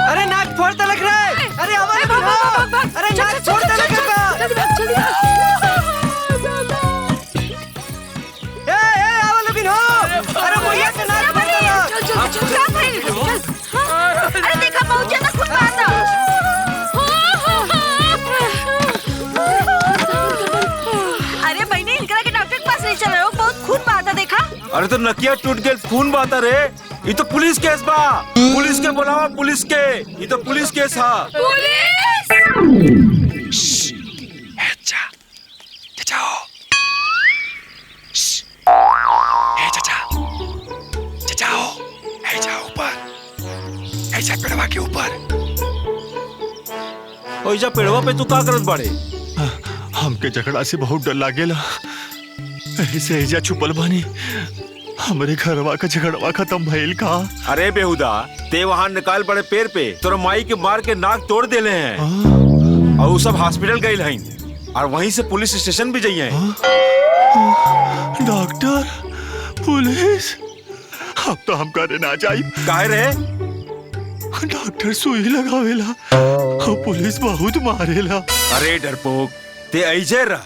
अरे नाक फोड़ता लग रहा है। अरे हमारे अरे नाक फोड़ता लग रहा है। अरे भैया से नाक फोड़ता लग। अरे देखा बहुत ज्यादा खून बहा था। अरे बहनी इनकरा के डॉक्टर के पास ले चल रहे हो, बहुत खून बहा था देखा। अरे तो नकिया टूट गए खून बहाता रे। ये तो पुलिस केस बा। पुलिस के बुलावा पुलिस के। ये तो पुलिस केस हा। पुलिस पेड़वा के ऊपर। ओइजा पेड़वा पे तू का करत बाड़े? हमके झगड़ा से बहुत डर लागेला, ऐसे ऐजा छुपल बानी। हमरे घरवा का झगड़वा खत्म भइल का? अरे बेहुदा, ते वहाँ निकाल पड़े पेड़ पे तोरा माई के मार के नाक तोड़ देले हैं। और वो सब हॉस्पिटल गए हैं और वहीं से पुलिस स्टेशन भी जाइए। डॉक्टर, पुलिस, अब तो हम करे ना जाई। काहे रे? डॉक्टर सुई लगावेला और पुलिस बहुत मारेला। अरे डरपोक, ते ऐजे रह।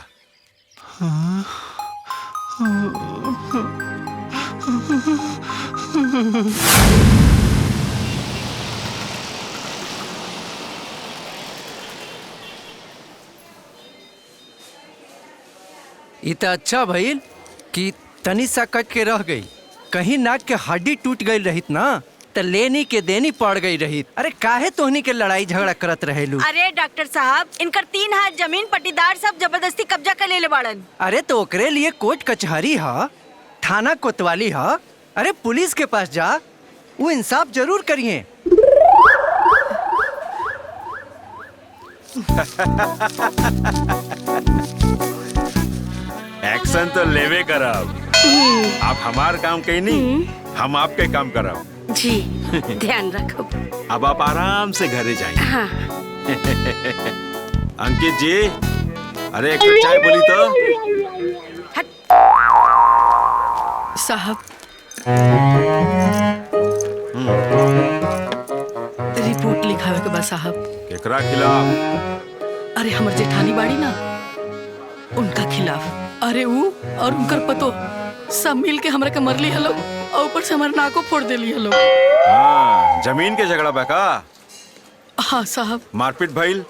ये तो अच्छा भइल कि तनी सा कट के रह गई। कहीं नाक के हड्डी टूट गई रहित ना तो लेनी के देनी पड़ गई रहित। अरे काहे तोहनी के लड़ाई झगड़ा करत रहेलू? अरे डॉक्टर साहब, इनकर 3 हाथ जमीन पट्टीदार सब जबरदस्ती कब्जा कर ले बाड़न। अरे तो ओकरे लिए कोर्ट कचहरी हा, थाना कोतवाली हा। अरे पुलिस के पास जा, वो इंसाफ जरूर करिए। एक्शन तो लेवे करब। आप हमार काम कहीं नहीं, हम आपके काम करब। जी ध्यान रखो। अब आप आराम से घरे जाइए। हाँ। अंकित जी, अरे एक कप चाय बोली तो। साहब, रिपोर्ट लिखावे के बाद साहब। केकरा खिलाफ? अरे हमर जेठानी बाड़ी ना, उनका खिलाफ। अरे वो और उनकर पतो सब मिल के हमरा के मरली हलो और ऊपर से हमार नाको फोड़ देली हलो। हाँ, जमीन के झगड़ा बा का? हाँ साहब। मारपीट भइल,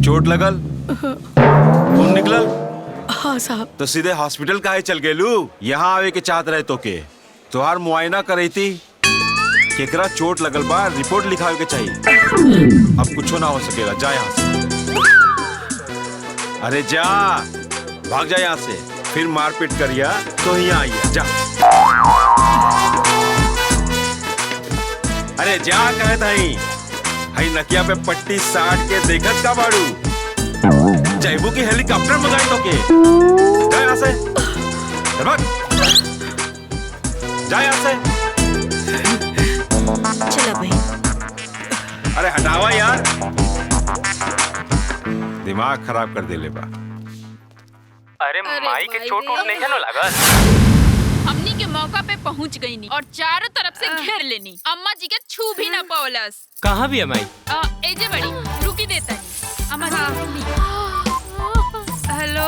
चोट लगल, खून निकलल। हाँ साहब। तो सीधे हॉस्पिटल काहे चल गेलू? यहाँ आवे के चाहत रहे तो के तोहार मुआयना करई थी। केकरा चोट लगल बा, रिपोर्ट लिखावे के चाहिए। अब कुछो ना हो सकेगा, जा यहाँ से। अरे जा, भाग जा यहाँ से, फिर मारपीट करिया तो यहाँ आइए। जा। अरे जा कहत हई, हई नकिया पे पट्टी साट के देखत का बाड़ू? जैबू की हेलीकॉप्टर मंगाई तो के। जा यहाँ से, भाग। जा यहाँ से। चला भाई। अरे हटावा यार, दिमाग खराब कर दे ले बा। अरे माई के चोट नहीं है ना लागत। हमनी के मौका पे पहुंच गई नी और चारों तरफ से घेर लेनी। अम्मा जी के छू भी ना पावलस। कहाँ भी है माई? एजे बड़ी रुकी देता है। अम्मा जी। हेलो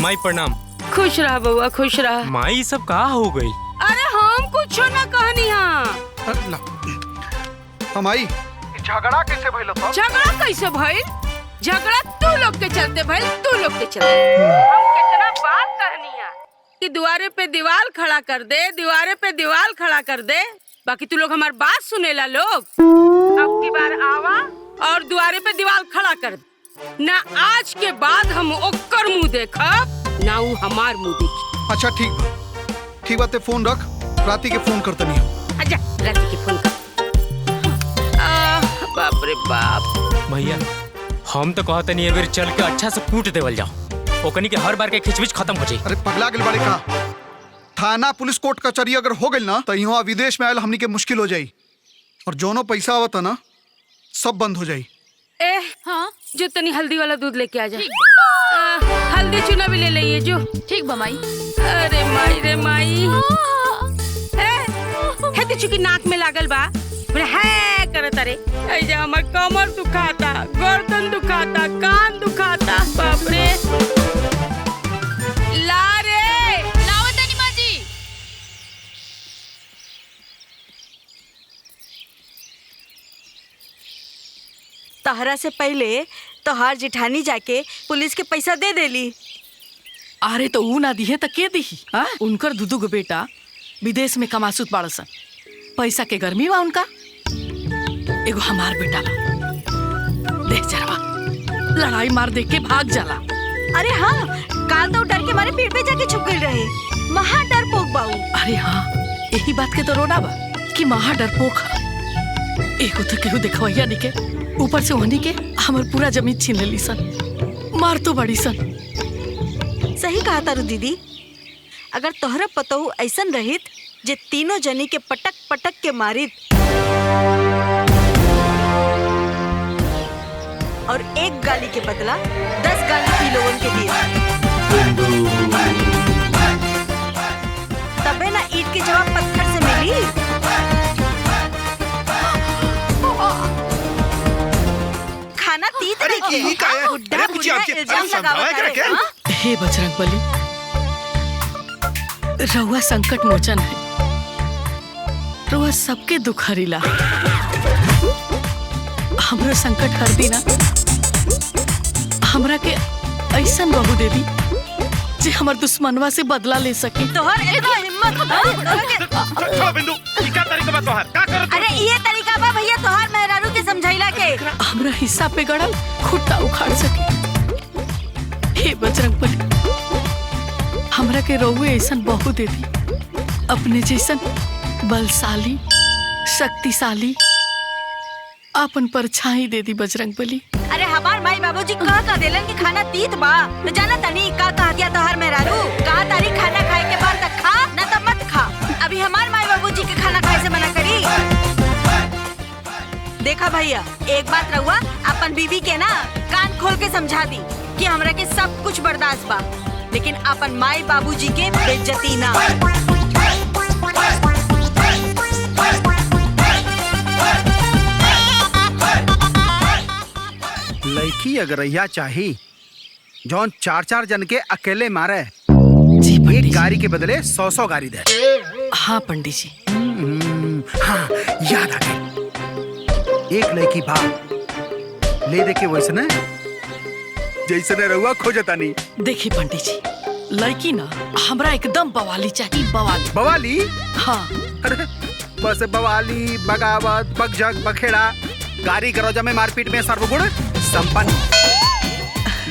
माई प्रणाम। खुश रहा बउआ, खुश रहा। माई सब कहाँ हो गई? अरे हम कुछ ना कहनी। हाँ हमाई झगड़ा कैसे भइल? झगड़ा कैसे भइल? झगड़ा तू तू लोग के चलते भाई, तू लोग के चलते हम कितना बात कहनी है कि दुआरे पे दीवार खड़ा कर दे, दीवारे पे दीवार खड़ा कर दे, बाकी तू लोग हमारी बात सुनेला लोग। अब की बार आवा और दुआरे पे दीवार खड़ा कर दे, ना आज के बाद हम ओकर मुंह देखब ना वो हमार मुंह देखी। अच्छा ठीक बात है, फोन रख, राती के फोन करते नहीं हो। अच्छा राती के फोन कर। बाप रे बाप। भैया हम तो कहते नहीं बेर चल के अच्छा से कूट देवल जाओ, ओकनी के हर बार के खिचबिच खत्म हो जाई। अरे पगला गेल बाड़े का, थाना पुलिस कोर्ट कचहरी अगर हो गई ना तो यहाँ विदेश में आयल हमनी के मुश्किल हो जाई, और जोनो पैसा आवता ना सब बंद हो जाई। हाँ जो तनी हल्दी वाला दूध लेके आ जा। हल्दी चूना भी ले लिये जो। ठीक बा माई। अरे माई रे माई, है तो चुकी नाक में लागल बा, है करत अरे ऐजा हमर कमर दुखाता, गर्दन दुखाता, कान दुखाता, बाप रे। ला रे लाओ तनी माँ जी। तहरा से पहले तोहार जेठानी जाके पुलिस के पैसा दे देली। अरे तो ऊ ना दिहे तो के दिही? हाँ उनकर दुदू गो बेटा विदेश में कमासुत बाड़सन, पैसा के गर्मी बा उनका। एगो हमार बेटा बा, देख जरवा लड़ाई मार देख के भाग जाला। अरे हाँ, काल तो डर के मारे पेड़ पे जाके छुप गई रहे, महा डरपोक बाऊ। अरे हाँ यही बात के तो रोना बा कि महा डरपोक है। एगो तो केहू देखवैया नहीं के, ऊपर से वहनी के हमर पूरा जमीन छीन लेली सन, मार तो बड़ी सन। सही कहा तारू दीदी, अगर तोहरा पतहू ऐसन रहित जे तीनों जनी के पटक पटक के मारित और एक गाली के बदला 10 गाली पी लोगन के दिए, तबे ना ईंट के जवाब पत्थर से मिली। खाना तीत रही के बुड्ढा बुड्ढा इल्जाम लगावत रहे। हे बजरंग बली, रउआ संकट मोचन है, रउआ सबके दुख हरिला, हमरा संकट हर दी ना, हमरा के ऐसन बहू दे दी जे हमर दुश्मनवा से बदला ले सके। तोहर इतना हिम्मत बिंदु क्या तरीका बा तोहर? का करत? अरे ये तरीका बा भैया तोहर मेहरारू के समझाइला के हमरा हिस्सा पे गड़ल खुट्टा उखाड़ सके। हे बजरंग बली, हमरा के रउए ऐसन बहू दे दी, अपने जैसन बलशाली शक्तिशाली अपन परछाई दे दी बजरंग बली। अरे हमार माई बाबूजी कह देलन कि खाना तीत बा, तो जाना तनी का कह दिया तोहर मेहरारू, कहा तारी खाना खाए के बाद तक खा ना तो मत खा। अभी हमार माई बाबूजी के खाना खाए से मना करी। देखा भैया, एक बात रहुआ अपन बीवी के ना कान खोल के समझा दी कि हमरा के सब कुछ बर्दाश्त बा, लेकिन अपन माई बाबूजी के बेइज्जती ना। लड़की अगर रहिया चाही जौन 4-4 जन के अकेले मारे, जी एक गाड़ी के बदले 100-100 गाड़ी दे। हाँ पंडित जी। हाँ याद आ गई, एक लड़की बाप ले दे के वैसने जैसने रहुआ खोजता नहीं। देखी पंडित जी, लड़की ना हमरा एकदम बवाली चाहिए, बवाली। बवाली? हाँ। अरे बस बवाली, बगावत, बकझक, बखेड़ा, गाड़ी गरोजा में मारपीट में सर्वगुण संपन्न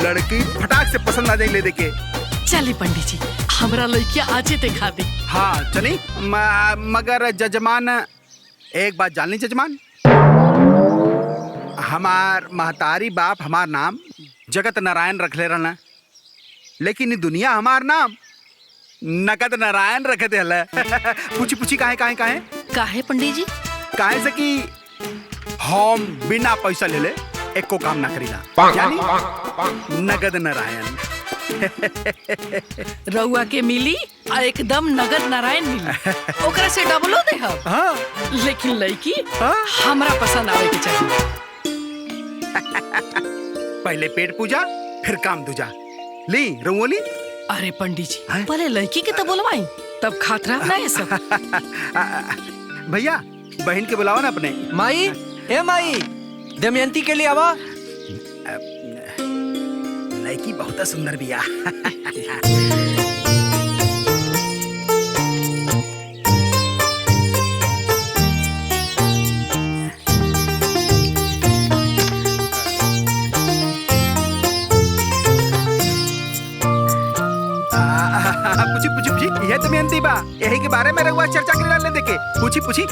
लड़की फटाक से पसंद आ जाए ले देके। चली पंडित जी, हमरा लड़किया आजे दिखा दे। हाँ चली, मगर जजमान एक बात जान ली जजमान, हमार महतारी बाप हमार नाम जगत नारायण रख ले रहना, लेकिन दुनिया हमार नाम नगद नारायण रख दे हला। पूछी पूछी काहे काहे काहे काहे पंडित जी? काहे से कि हम बिना पैसा ले ले एको काम ना करीला, यानी नगद नारायण। रउआ के मिली आ एकदम नगद नारायण मिली, ओकरा से डबलो दे हम। हाँ। लेकिन लड़की हाँ? हमरा पसंद आवे के चाहिए। पहले पेट पूजा फिर काम दूजा। ली रंगोली। अरे पंडित जी, पहले लड़की के तो बोलवाई, तब खातरा ना ये सब। भैया बहन के बुलावा ना अपने। माई, ए माई, दमयंती के लिए आवा। लड़की बहुत सुंदर बिया। पूछी ये तो मेहनती बा, यही के बारे में रहुआ चर्चा करे ले देके। पूछी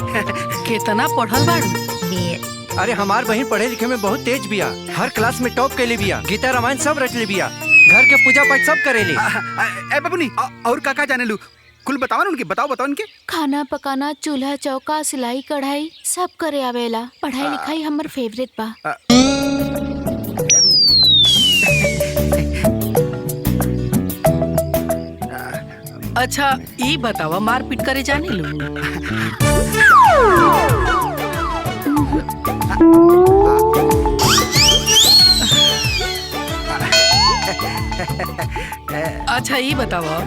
कितना पढ़ल बाड़ू? अरे हमार बहन पढ़े लिखे में बहुत तेज बिया, हर क्लास में टॉप कैले बिया, गीता रामायण सब रच ले बिया, घर के पूजा पाठ सब करेली। ए बबुनी और काका जाने लू, कुल बताओ उनके, बताओ उनके। खाना पकाना, चूल्हा चौका, सिलाई कढ़ाई सब करे आवेला। पढ़ाई लिखाई हमर फेवरेट बा। अच्छा ई बतावा, मारपीट करे जाने लू? अच्छा ई बतावा,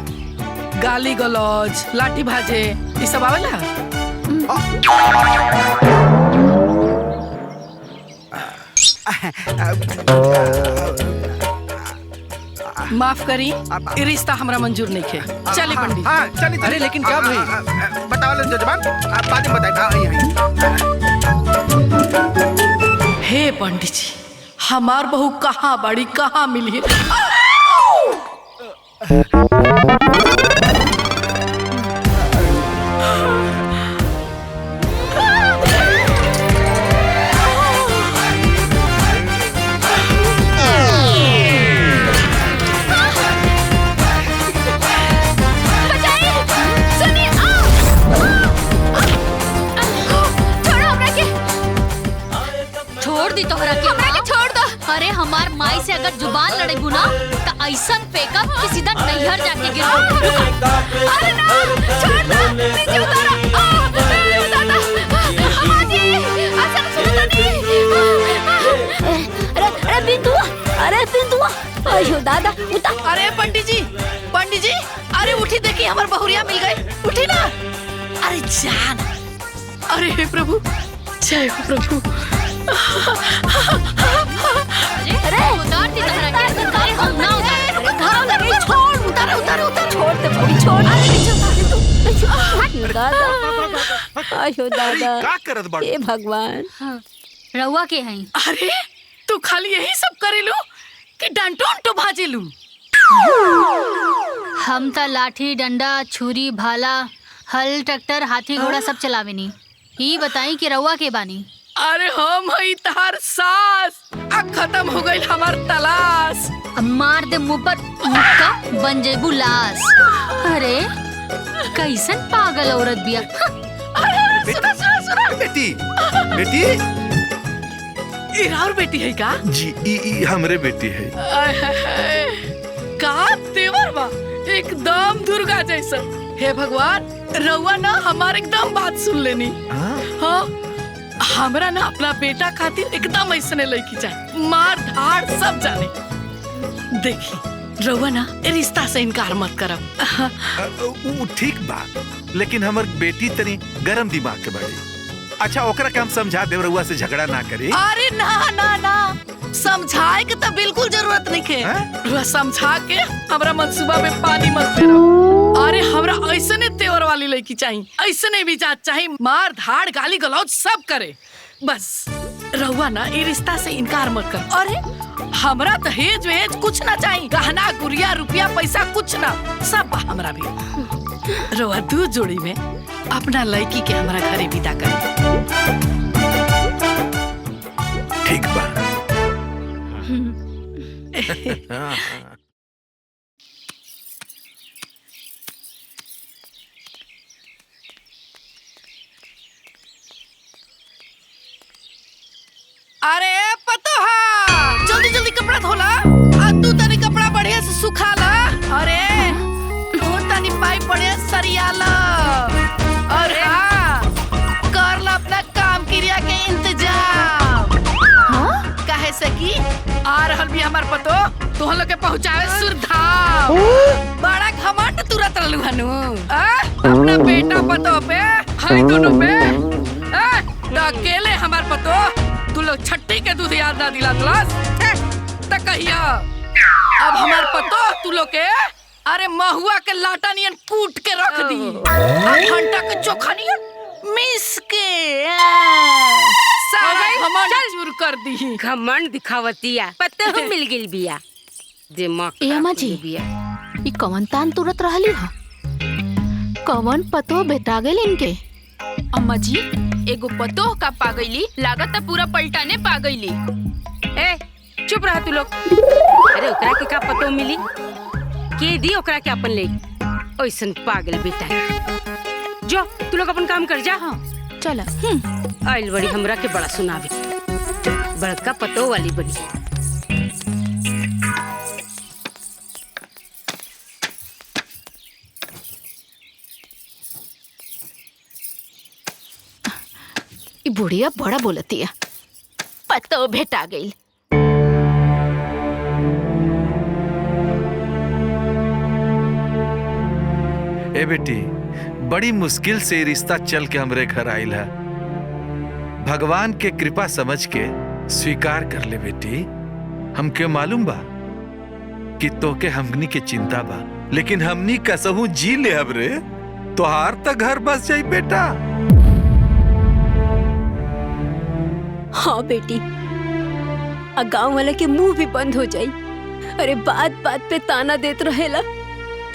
गाली गलौज, लाठी भाजे ई सब आवेला? माफ करी, ई रिश्ता हमरा मंजूर नहीं है। चली पंडित। हाँ चली। अरे लेकिन क्या भाई? बताओ जजमान, बाद में बताए। हे पंडित जी, हमार बहू कहाँ बड़ी, कहाँ मिली है? अरे हमार माई से अगर जुबान लड़ेबू ना तो ऐसा फेंकब कि सीधा नैहर जाके गिरबू। अरे ना, छोड़ दो, नीचे उतारो। दादा, अम्माजी, असन सुनो नहीं। अरे बिंदुआ, अयो दादा उठा। अरे पंडित जी, अरे उठी, देखी हमार बहुरिया मिल गई, उठी ना। अरे जान, अरे हे प्रभु, जय हो प्रभु। अरे उतार दी तहरा के, अरे हम ना उतार, छोड़ दे बड़ी, छोड़। अरे नीचे उतार दे तू। दादा, आयो दादा, का करत बाड़ू? हे भगवान, रउआ के हैं? अरे तू खाली यही सब करेलू कि डंटो भाजेलू? हम त लाठी डंडा छुरी भाला हल ट्रैक्टर हाथी घोड़ा सब चलावेनी। ई बताई कि रउआ के बानी? अरे हम हई तार सास, अब खत्म हो गई हमार तलाश। मार दे मुंह पर मुक्का, बन जेबू लाश। अरे कैसन पागल औरत बिया। सुना बेटी इरार बेटी है का? जी ई हमरे बेटी है। का तेवर बा, एकदम दुर्गा जैसा। हे भगवान, रउआ ना हमार एकदम बात सुन लेनी। हाँ, हमरा ना अपना बेटा खातिर एकदम ऐसने लड़की चाहिए, मार धाड़ सब जाने। देखी रउआ ना रिश्ता से इनकार मत करब। ठीक बा, लेकिन हमर बेटी तनी गरम दिमाग के बड़ी। अच्छा ओकरा के हम समझा देव, रउआ से झगड़ा ना करे। अरे ना, समझाए के तो बिल्कुल जरूरत नहीं है। समझा के हमरा मंसूबा में पानी मत फेरो। अरे हमरा ऐसने तेवर वाली लड़की चाहिए, ऐसने मिजाज चाहिए, मार धाड़ गाली गलौज सब करे। बस रउआ ना ये रिश्ता से इनकार मत कर। अरे हमरा दहेज वेज कुछ ना चाहिए, गहना गुड़िया रुपया पैसा कुछ ना, सब हमरा भी। रउआ दू जोड़ी में अपना लड़की के हमरा घरे विदा कर। ठीक बा। अरे पतोहा, जल्दी कपड़ा धोला, तू तनी कपड़ा बढ़िया से सुखाला। अरे तू तनी पाइप बढ़िया से सरियाला। अरे कर ला अपना काम क्रिया के इंतजाम। काहे से कि आ रहल भी हमार पतो तुहन लोग के पहुंचावे सुरधाम। बड़ा घमंड तुरत रहलू हनु अपना बेटा पतो पे, हाय दोनों पे। अकेले हमार पतो तू लोग छट्टी के दूध याद ना दिला तलाश त कहिया। अब हमार पतो तू लोग के अरे महुआ के लाटा नियन कूट के रख दी घंटा के चोखा नियन मिस के सारा घमंड चूर कर दी। घमंड दिखावतिया पता हो मिल गेल बिया दिमाग ए अम्मा जी ई कवन तान तुरत रहली ह कवन पतो बेटा गेल इनके। अम्मा जी एगो पतो का पागैली लागत पूरा पलटाने पागैली। ए चुप रह तू लोग। अरे ओकरा के का पतो मिली के दी ओकरा के अपन ले ओइसन पागल बेटा जो तू लोग अपन काम कर जा। हाँ चल आइल बड़ी हमरा के बड़ा सुनावी बड़का पतो वाली बड़ी। ई बुढ़िया बड़ा बोलतिया पतो भेटा गई। ए बेटी बड़ी मुश्किल से रिश्ता चल के हमरे घर आइल है। भगवान के कृपा समझ के स्वीकार कर ले बेटी। हमके मालूम बा कि तोके हमनी के चिंता बा लेकिन हमनी कसहू जी ले अब रे तोहार तक घर बस जाई बेटा। हाँ बेटी गांव वाला के मुंह भी बंद हो जाई। अरे बात बात पे ताना देत रहेला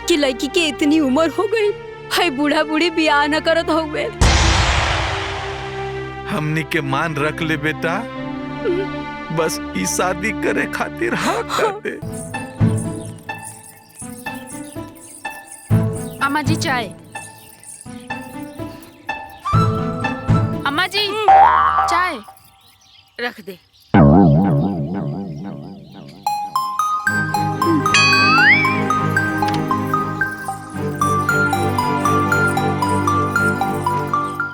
कि लड़की के इतनी उम्र हो गई है बूढ़ा बूढ़ी बियाह न करत होवे। हमनी के मान रख ले बेटा बस ई शादी करे खातिर हाँ कर दे। अम्मा जी चाय। अम्मा जी चाय रख दे।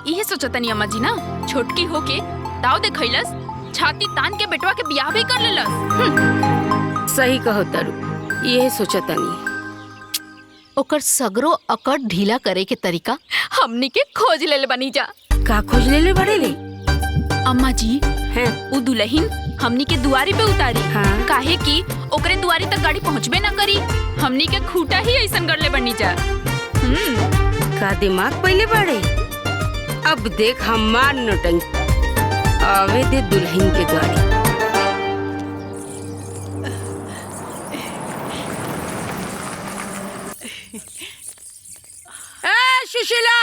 इहे सोचतनी अम्मा जी ना छोटकी होके दाव दे खैलस छाती तान के बेटवा के बियाह भी कर लेलस। सही कहो तारू यही सोचतनी। ओकर सगरो अकड़ ढीला करे के तरीका हमनी के खोज ले बनी जा। का खोज ले बड़े ले अम्मा जी हैं उ दुल्हन हमनी के दुआरी पे उतारी। हाँ। काहे कि ओकरे दुआरी तक गाड़ी पहुँचबे ना करी हमनी के खूटा ही ऐसन कर ले बनी जा। का दिमाग पहले बड़े अब देख हमार नौटंकी आवे दे दुल्हन के गाड़ी। ए सुशीला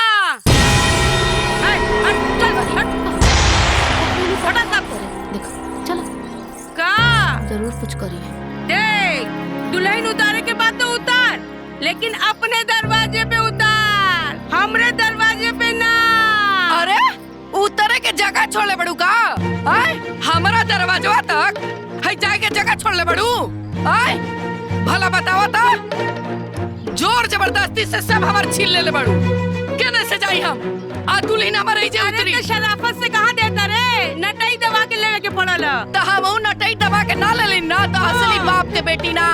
चलो का जरूर कुछ करिए। देख दुल्हन उतारे के बाद तो उतार लेकिन अपने दरवाजे पे उतार हमरे दरवाजे पे ना। अरे उतरे के जगह छोड़ले बड़ू का आय हमारा दरवाजा तक है जाए के जगह छोड़ले बड़ू आय भला बताओ तो जोर जबरदस्ती से सब हमार छीन ले बड़ू केने से जाई हम आ दुल्हन हमारे जे उतरी। अरे शराफत से कहा देता रे नटाई दबा के लेवे के पड़ल तो हम उ नटाई दबा के ना ले ना तो असली बाप के बेटी ना।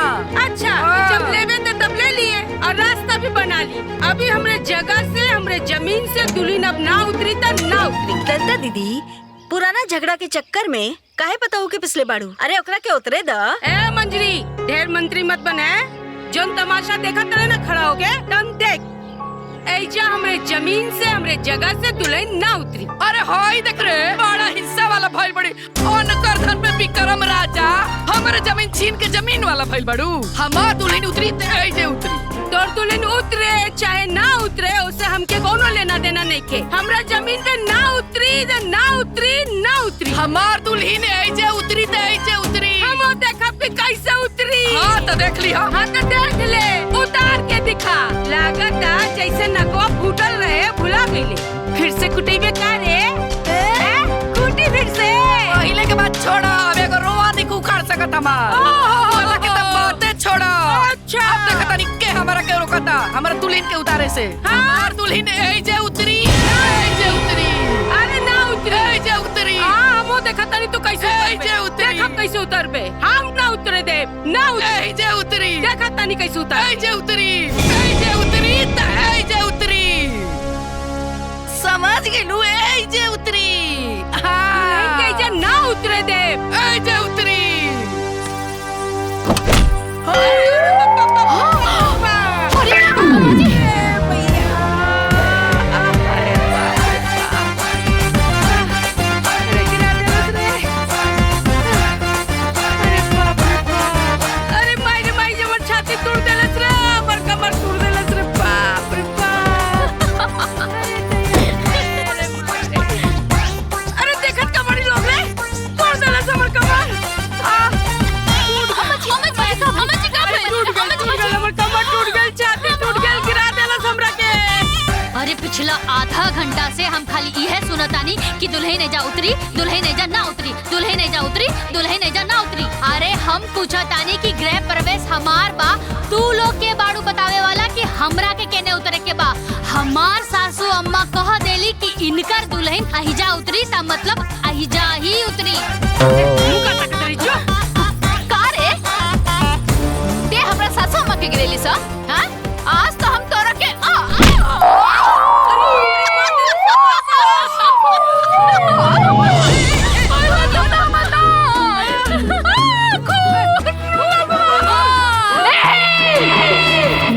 अच्छा जब लेवे तो तब ले लिए और रास्ता भी बना ली। अभी हमरे जगह से हमरे जमीन से दुल्हन अब ना उतरी तो ना उतरी। दंता दीदी पुराना झगड़ा के चक्कर में काहे पता के पिछले बाड़ू। अरे ओकरा के उतरे द। ए मंजरी ढेर मंत्री मत बने जोन तमाशा देखा करे ना खड़ा हो गए तुम देख ऐजा हमरे जमीन से हमरे जगह से दुल्हन ना उतरी। अरे हाय देख रे बड़ा हिस्सा वाला भइल बड़ी अनकर धन पे विक्रम राजा हमारे जमीन छीन के जमीन वाला भइल बड़ू। हमार दुल्हन उतरी ते ऐजे उतरी तोर दुल्हन उतरे चाहे ना उतरे उसे हमके कोनो लेना देना नहीं के। हमरा जमीन पे ना उतरी तो ना उतरी ना उतरी। हमार दुल्हन ऐजे उतरी ते ऐजे उतरी। हम देखा भी कैसे उतरी। हाँ तो देख ली। हाँ तो देख ले उतार के दिखा। लागत जैसे नकवा फूटल रहे भुला गईले फिर से कुटेबे का रे कुटी फिर से। पहले के बात छोड़ा अब एगो रोवा नहीं उखाड़ सकत हमार वाला के तब बातें छोड़ा। अच्छा अब देखता नहीं के हमारा के रोकता हमारा दुल्हन के उतारे से। हमार दुल्हन ऐजे उतरी ऐजे उतरी। अरे ना उतरी ऐजे उतरी। हाँ हम देखता नहीं तू कैसे ऐजे उतरी। देख हम कैसे उतरबे हम ना उतरे दे ना उतरी। ऐजे उतरी देखता नहीं कैसे उतर। ऐजे उतरी ऐजे उतरी त ऐजे उतरी समझ गेलू ऐजे उतरी। हाँ कैसे ना उतरे दे ऐजे उतरी। अरे माई रे माई जबर छाती तोड़ देलस रे, हमर कमर तोड़ देलस रे, बाप रे बाप। अरे देखत कमरी लोग रे, तोड़ देलस हमर कमर। हमर कमर टूट गइल, छाती टूट गइल, गिरा देलस हमरा के। अरे पिछला आधा घंटा से हम खाली इहे सुनतानी कि दुल्हन एजा उतरी, दुल्हन एजा ना उतरी, दुल्हन एजा उतरी, दुल्हन एजा ना उतरी। अरे हम पूछतानी कि गृह प्रवेश हमार बा, तू लोग के बाड़ू बतावे वाला कि हमरा के केने उतरे के बा। हमार सासू अम्मा कह देली कि इनकर दुल्हन अहिजा उतरी ता मतलब अहिजा ही उतरी। का रे ते हमरा सासू अम्मा के गिरेली सा? हां आज तो हम तोरा के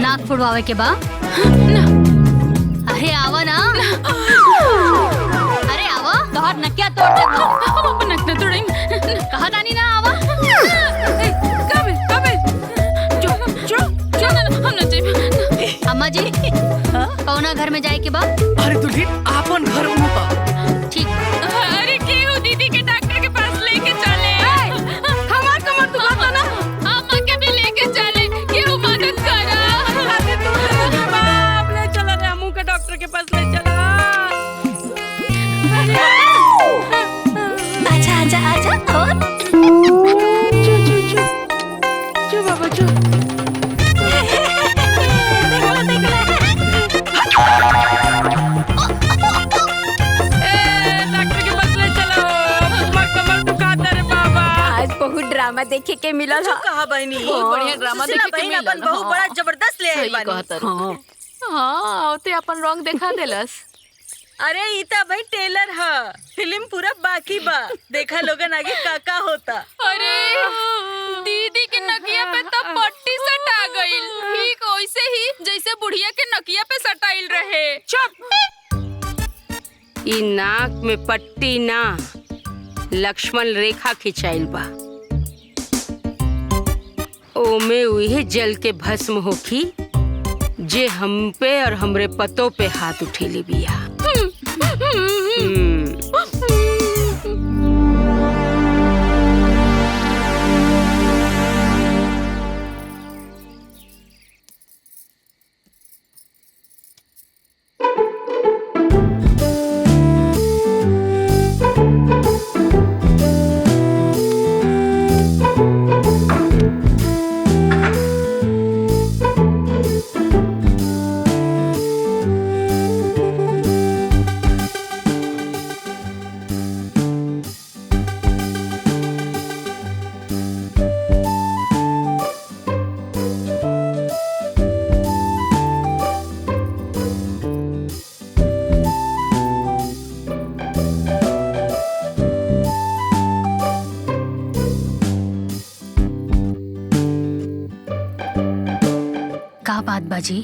नाक फुड़वावे के बा? अरे आवा ना, अरे आवा, तोहर नकिया तोड़ दे। हम अपन नक न तोड़ें। कहा तानी ना आवा। हम न जाइब। अम्मा जी कौना घर में जाए के बा? अरे दुल्हन आपन घर में बा। ठीक। अरे केहू दीदी के डॉक्टर के पास लेके चले। हमार कमर दुखाता ना, अम्मा के भी लेके चले, केहू मदद करा। छाती तोड़ देलस रे, बाप ले चला रे, हमू के डॉक्टर के पास ले चला। आजा आजा आजा और चु बाबा चु। बहुत ड्रामा देखे के मिला था। कहा बहनी, बहुत बढ़िया ड्रामा देखे के मिलल। अपन बहू बड़ा जबरदस्त ले आई बानी। हाँ ते अपन रंग दिखा देलस। अरे ई ता भाई टेलर ह, फिल्म पूरा बाकी बा, देखा लोगन आगे का होता। अरे दीदी के नकिया पे तो पट्टी सटा गइल, ठीक वैसे ही जैसे बुढ़िया के नकिया पे सटाइल रहे। चुप। ई नाक में पट्टी ना, लक्ष्मण रेखा खिंचाइल बा। ओमे उहे जल के भस्म होखी जे हम पे और हमरे पतों पे हाथ उठेले बिया। का बात बाजी,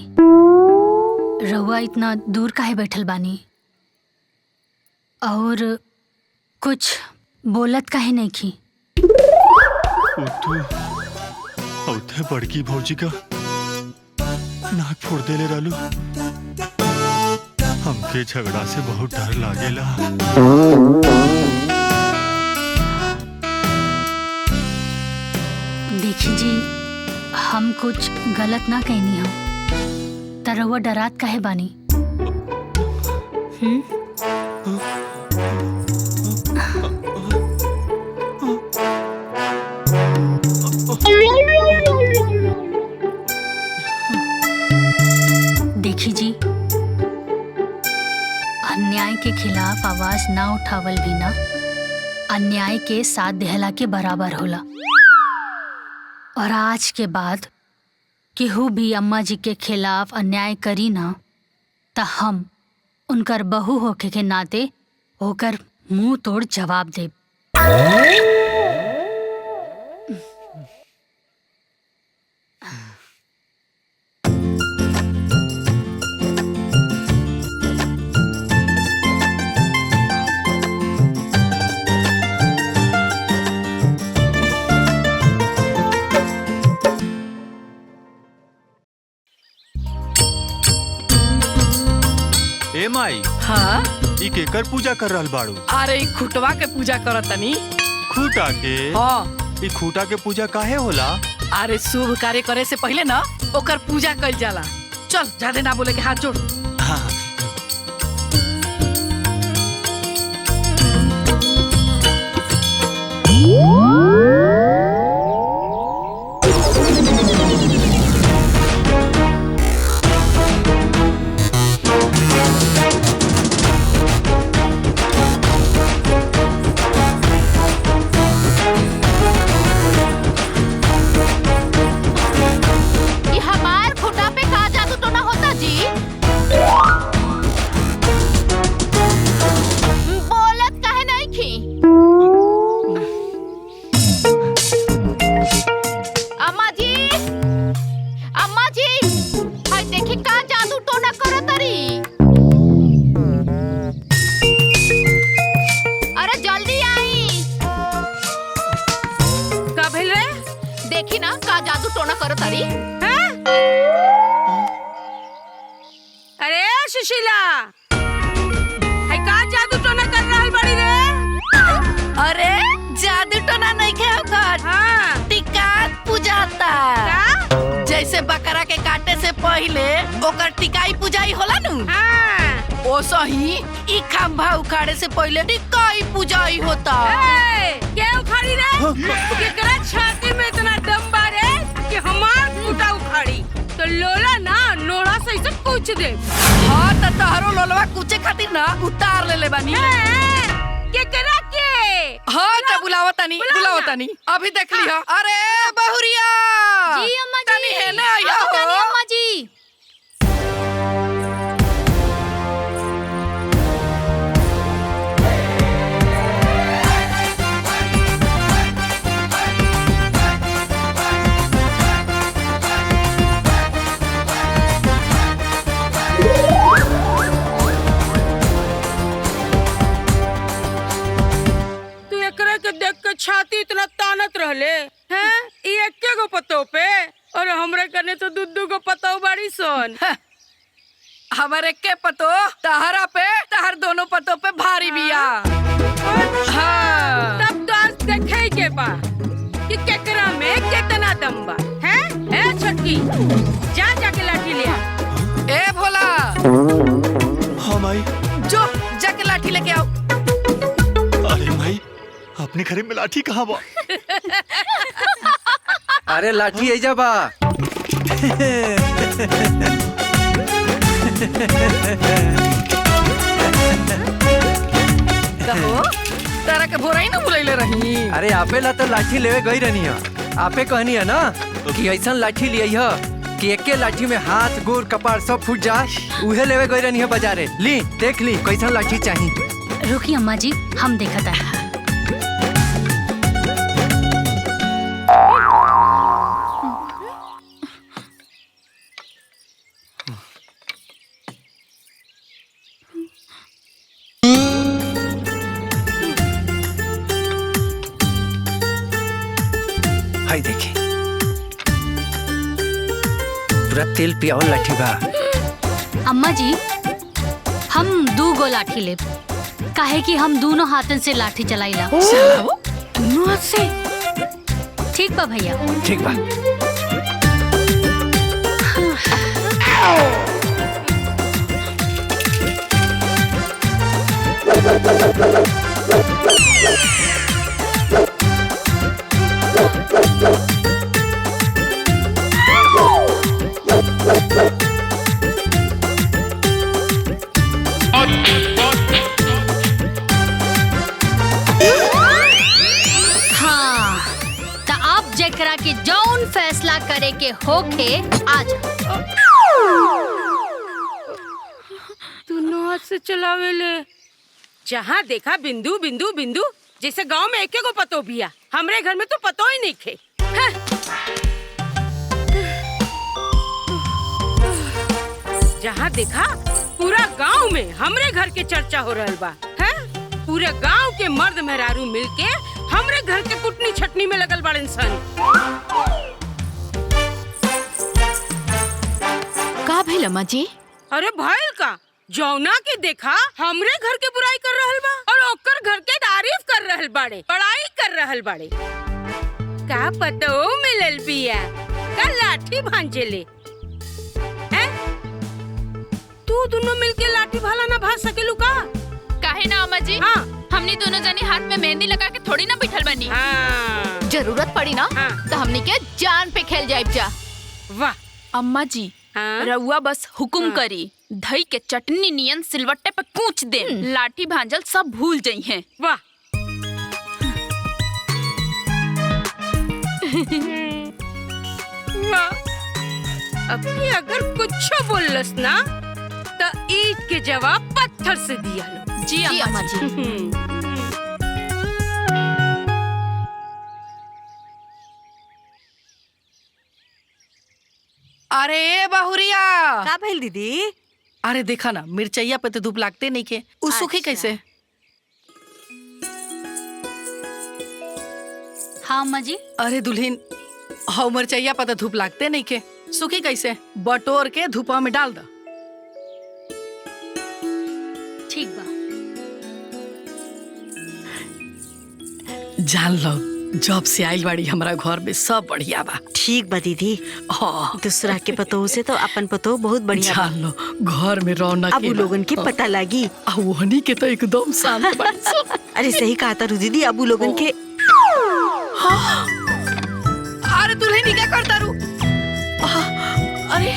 रहुआ इतना दूर काहे बैठल बानी और कुछ बोलत काहे नहीं की? औथे बड़की भौजी का नाक फोड़ देले रालू। हमके झगड़ा से बहुत डर लागेला। देखी जी, हम कुछ गलत ना कहनी हम, त रहुआ डरात काहे बानी? देखी जी, अन्याय के खिलाफ आवाज ना उठावल भी ना अन्याय के साथ देहला के बराबर होला। और आज के बाद केहू भी अम्मा जी के खिलाफ अन्याय करी ना त हम उनकर बहू होके के नाते होकर मुंह तोड़ जवाब देब। ए माई, हाँ ई केकर पूजा कर रहल बाड़ू? अरे ई खुटवा के पूजा करत तनी। खूटा के? हाँ। ई खूटा के पूजा काहे होला? अरे शुभ कार्य करे से पहले ना ओकर पूजा कइल जाला। चल ज्यादा ना बोले के हाथ जोड़। हाँ। ये हमार खुटा पे का जादू तो ना होता जी? बोलत काहे नहीं खी? अम्मा जी, अम्मा जी, हाय देखी का जादू तो ना करो तरी। अरे जल्दी आई। का भेल रे? देखी ना का जादू टोना करो तारी। अरे सुशीला, हाय का जादू टोना कर रहल बड़ी रे? अरे जादू टोना नहीं खे ओकर। हाँ। टिका पूजाता। का? जैसे बकरा के काटे से पहले ओकर टिकाई पूजाई होला नु। हाँ। ओ सही ई खंभा उखाड़े से पहले टिकाई पूजाई होता। क्या उखाड़ी रे? केकरा छाती में इतना दम बारे कि हमार खूटा उखाड़ी? तो लोला ना नोड़ा से इसे कुछ दे। हाँ तो तहरो लोलवा कुचे खातिर ना उतार ले ले बानी। केकरा के? हाँ तो बुलावा तनी अभी देख लिया। अरे बहुरिया जी अम्मा जी। तनी है ना आया हो। तनी अम्मा जी। तू एकरा के देख के छाती इतना तानत रहले हैं? ई एक्के गो पतो पे और हमरे कने तो दू गो पतो बाड़ी सन। हमारे के पतो तहरा पे तहर दोनों पतो पे भारी बिया। हाँ। तब तो आज देखे के बा कि केकरा में कितना दम बा। हैं? ए छटकी, जा जाके लाठी ले आ। ए भोला। हाँ माई। जो जाके लाठी लेके आओ। अरे माई, अपने घरे में लाठी कहाँ बा? अरे लाठी ऐजा बा। कहो तारा के भोराई ना बुलैले रही। अरे आपे ला तो लाठी लेवे गई रहनी है। आपे कहनी है ना कि ऐसा लाठी लिया कि एके लाठी में हाथ गोर कपार सब फूट जा। उहे लेवे गई रहनी है बाजारे। ली देख ली कैसा लाठी चाहिए। रुकी अम्मा जी, हम देखा था। हाय देखी पूरा तेल पियावल लाठी बा। अम्मा जी, हम 2 गो लाठी लेब। काहे कि हम दोनों हाथन से लाठी चलाइला। दोनों हाथ से? ठीक बा भैया। ठीक बा। हाँ, तो आप जेकरा के जौन फैसला करे के होके आज दोनों हाथ से चलावे ले। जहाँ देखा बिंदु बिंदु बिंदु, जैसे गांव में एक को पतो बिया। हमरे घर में तो पतो ही नहीं खे। जहाँ देखा पूरा गांव में हमरे घर के चर्चा हो रहल बा। हैं? पूरे गांव के मर्द मेहरारू मिलके हमरे घर के कुटनी छटनी में लगल बाड़न सन। का भइल अम्मा जी? अरे भइल का? जौना के देखा हमरे घर के बुराई कर रहल बा और ओकर घर के तारीफ कर रहल बाड़े, बड़ाई कर रहल बाड़े। का पतो मिलल बिया का लाठी भांजेले हैं? तू दोनों मिलके लाठी भाला ना भाज सकेलू का? काहे ना अम्मा जी? हाँ। हमनी दोनों जने हाथ में मेहंदी लगा के थोड़ी ना बिठल बनी। हाँ। जरूरत पड़ी ना तो हमनी के जान पे खेल जाए जा। वाह अम्मा जी, रउआ बस हुकुम करी, दही के चटनी नियन सिलवट्टे पे कूच दे, लाठी भांजल सब भूल जाई हैं। वाह वाह। अभी अगर कुछ बोलस ना तो ईट के जवाब पत्थर से दिया लो। जी अम्मा जी। अरे बहुरिया का भइल दीदी? अरे देखा ना मिर्चैया पे तो धूप लागते नहीं के, उ सूखी कैसे? हाँ अम्मा जी। अरे दुल्हन, हाउ मिर्चैया पे तो धूप लागते नहीं के, सूखी कैसे? बटोर के धूपा में डाल दो। ठीक बा। जान लो जब से आइल बाड़ी हमारा घर में सब बढ़िया बा। ठीक बा दीदी। दूसरा के पतोह से तो अपन पतोह बहुत बढ़िया बा। जान लो घर में रौनक अब लोगन के पता लागी। वहनी के तो एकदम शांत बाड़ी सो। अरे सही कहा था दीदी, अब लोगन के। अरे दुल्हन क्या करता रू? अरे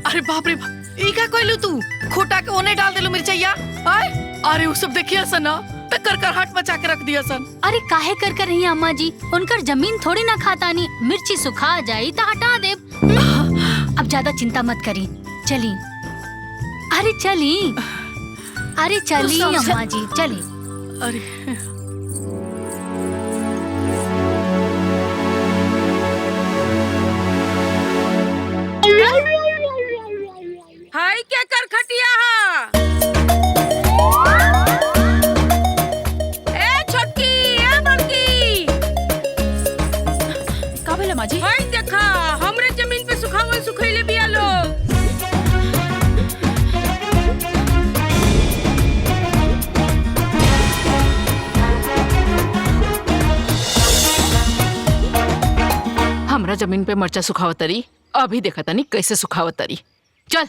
अरे बाप रे बाप, ई का कोइलू तू? खोटा के ओने डाल देलू मिर्चैया। अरे वो सब देखिए सना कर कर हट बचा के रख दिया सन। अरे काहे कर कर रही अम्मा जी, उनकर जमीन थोड़ी ना खातानी, मिर्ची सुखा जाई तो हटा दे। अब ज्यादा चिंता मत करी, चली। अरे चली, अरे चली अम्मा जी चली। अरे हाय क्या कर खटिया हा? माजी हाय देखा हमरे जमीन पे सुखावल सुखैले बिया लोग। हमरा जमीन पे मर्चा सुखावतरी, अभी देखा तनी कैसे सुखावतरी। चल।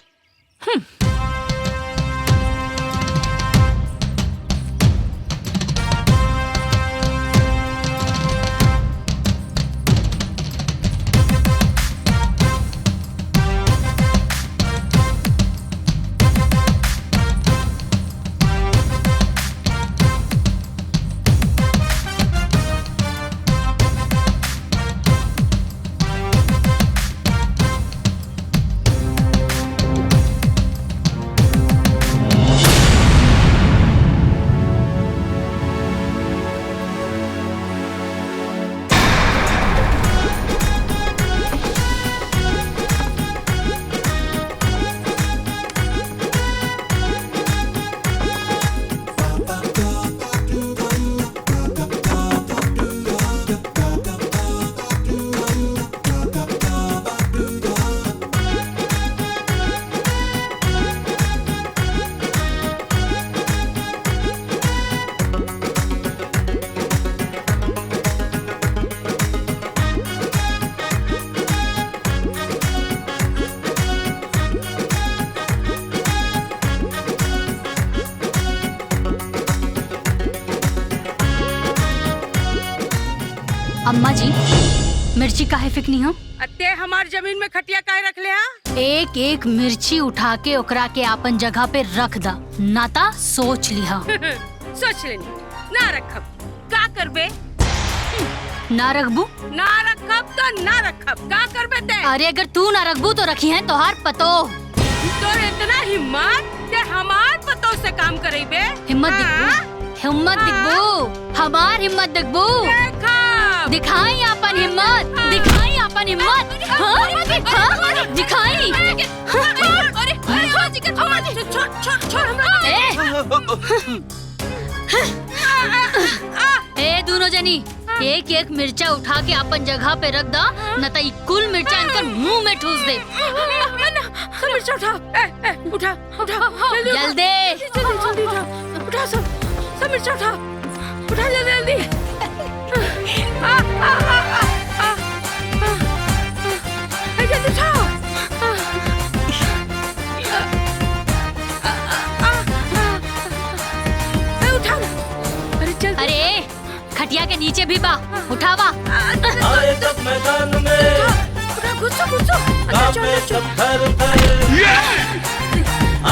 अम्मा जी मिर्ची काहे फेंकनी हो? अत्ते हमार जमीन में खटिया काहे रख ले हा? एक एक मिर्ची उठा के ओकरा के आपन जगह पे रख दा, नाता सोच लिहा। सोच लेनी ना रखब का करबे? ना रखबू? ना रखब तो ना रखब का करबे ते? अरे अगर तू ना रखबू तो रखी है तोहार पतो। तोर इतना हिम्मत ते हमार पतो से काम करेबे? हिम्मत दिखबू, हिम्मत दिखबू, हमार हिम्मत दिखबू। दिखाई अपन हिम्मत, दिखाई अपन हिम्मत। दिखाई। ए दोनों जनी एक एक मिर्चा उठा के अपन जगह पे रख दा, न तो कुल मिर्चा इनकर मुंह में ठूस दे। मिर्चा उठा। उठा उठा जल्दी उठा। जल्दी। जल्दी उठा। उठा सब मिर्चा उठा। उठा जल्दी। जल्दी उठा। उठा। अरे चल। अरे खटिया के नीचे भी बा, उठावा। आए जब मैदान में गुस्सा गुस्सा कांपे सब थर थर।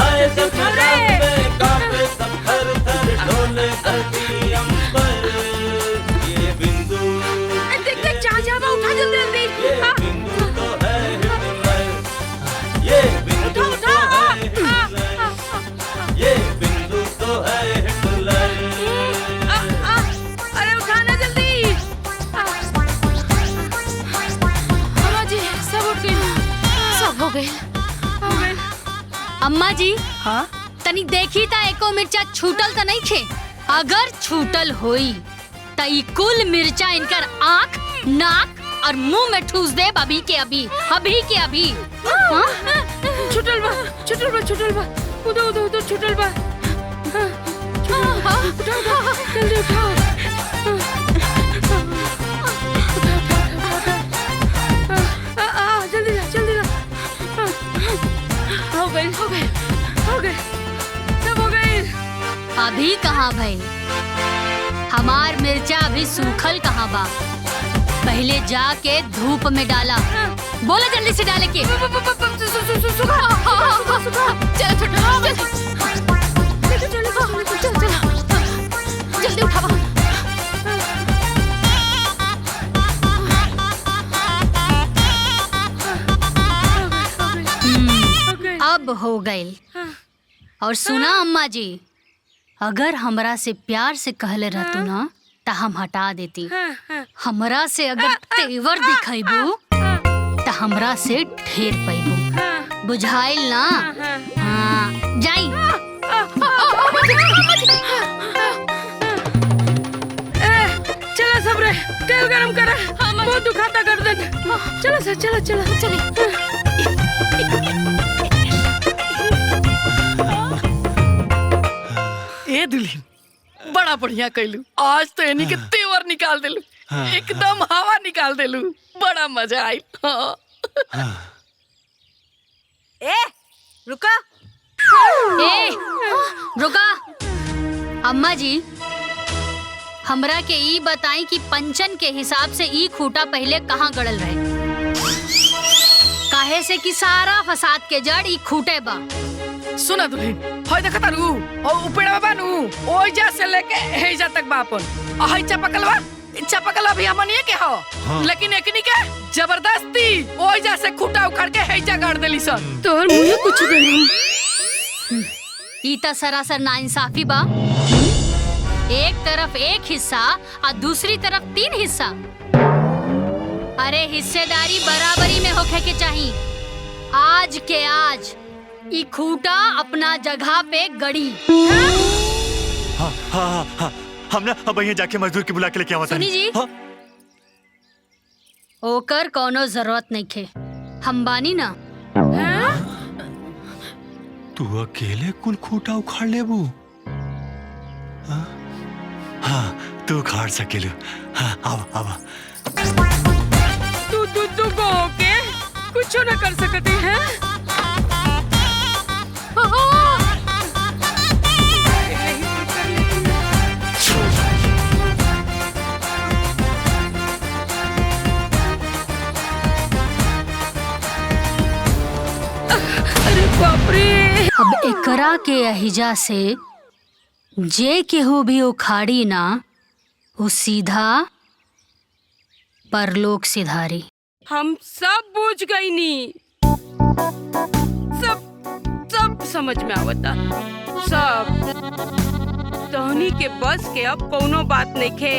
आए जब मैदान में कांपे सब थर थर। डोले धरती अंबर। ये बिंदु देख देख जा उठा जल्दी। ये बिंदु तो है हिटलर। ये बिंदु तो है हिटलर। ये बिंदु तो है हिटलर। अरे उठाना जल्दी। अम्मा जी सब उठ गए। सब हो गए। अम्मा जी हाँ तनी देखी ता एको मिर्चा छूटल त नहीं खे। अगर छूटल होई त ई कुल मिर्चा इनकर आँख, नाक और मुंह में ठूस दे अभी के अभी। हाँ? छुटल बा उधर छुटल बा। उठा जल्दी उठा। जल्दी जा। हो गए सब हो गए। अभी कहाँ भाई? हमार मिर्चा अभी सूखल कहाँ बा? पहले जाके धूप में डाला। बोला जल्दी से डाले के। जल्दी उठावा। अब हो गई। और सुना अम्मा जी, अगर हमरा से प्यार से कहले रहतू ना त हम हटा देती। हमरा से अगर तेवर दिखाइबू त हमरा से ढेर पैबू। बुझाइल ना? हाँ जाई। चला सब रे, तेल गरम करा। बहुत दुखाता गर्दन। चला सर चला। ए दुल्हन बड़ा बढ़िया कैलू। आज तो यानी के तेवर निकाल देलू। एकदम हवा निकाल देलू। बड़ा मजा आई। रुका। रुका। अम्मा जी हमरा के ई बताई कि पंचन के हिसाब से ई खूटा पहले कहाँ गड़ल रहे? काहे से कि सारा फसाद के जड़ ई खूटे बा। सुना दुल्हन, होय देखता रू और उपेड़ा बानू ओइजा से लेके हेजा तक बापन। आ हई चपकलवा भी हमनिए के हो। लेकिन एकनी के जबरदस्ती ओइजा से खूटा उखाड़ के हेजा गाड़ देली सन। तोर मुंह कुछ देली। ई त सरासर नाइंसाफी बा। एक तरफ एक हिस्सा और दूसरी तरफ 3 हिस्सा। अरे हिस्सेदारी बराबरी में होखे के चाहिए। आज के आज ई खूटा अपना जगह पे गड़ी। हाँ हम ना अब यहाँ जाके मजदूर के बुला के लेके आवा। सुनी जी ओकर कोनो जरूरत नहीं खे। हम बानी ना। तू अकेले कुल खूटा उखाड़ लेबू? हाँ तू उखाड़ सकेलू। हाँ आवा। तू को के कुछ न कर सकती है। अरे बाप रे। अब एकरा के अहिजा से जे केहू भी उखाड़ी ना वो सीधा परलोक सिधारी। हम सब बूझ गई नी। सब समझ में आवता। सब तोहनी के बस के अब कोनो बात नहीं खे।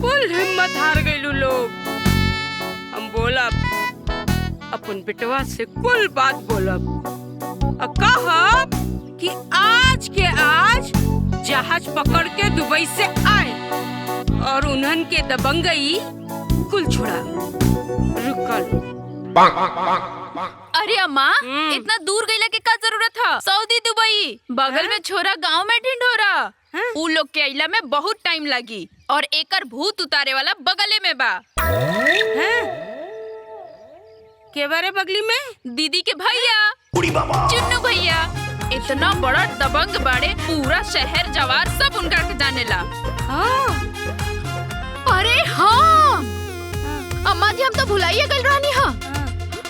कुल हिम्मत हार गईलू लोग। हम बोलब अपन बेटवा से कुल बात बोलब और कहब कि आज के आज जहाज पकड़ के दुबई से आए और उन्हन के दबंगई कुल छुड़ा। रुकल अरे अम्मा इतना दूर गईला के का जरूरत है? सऊदी दुबई बगल में छोरा गांव में ढिंढोरा। उ लोग के अइला में बहुत टाइम लगी और एकर भूत उतारे वाला बगले में बा। के बारे बगली में? दीदी के भैया चुन्नू भैया इतना बड़ा दबंग बाड़े, पूरा शहर जवार सब उनका के जानेला। अरे हाँ अम्मा जी हम तो भुलाइए गल रहनी हा।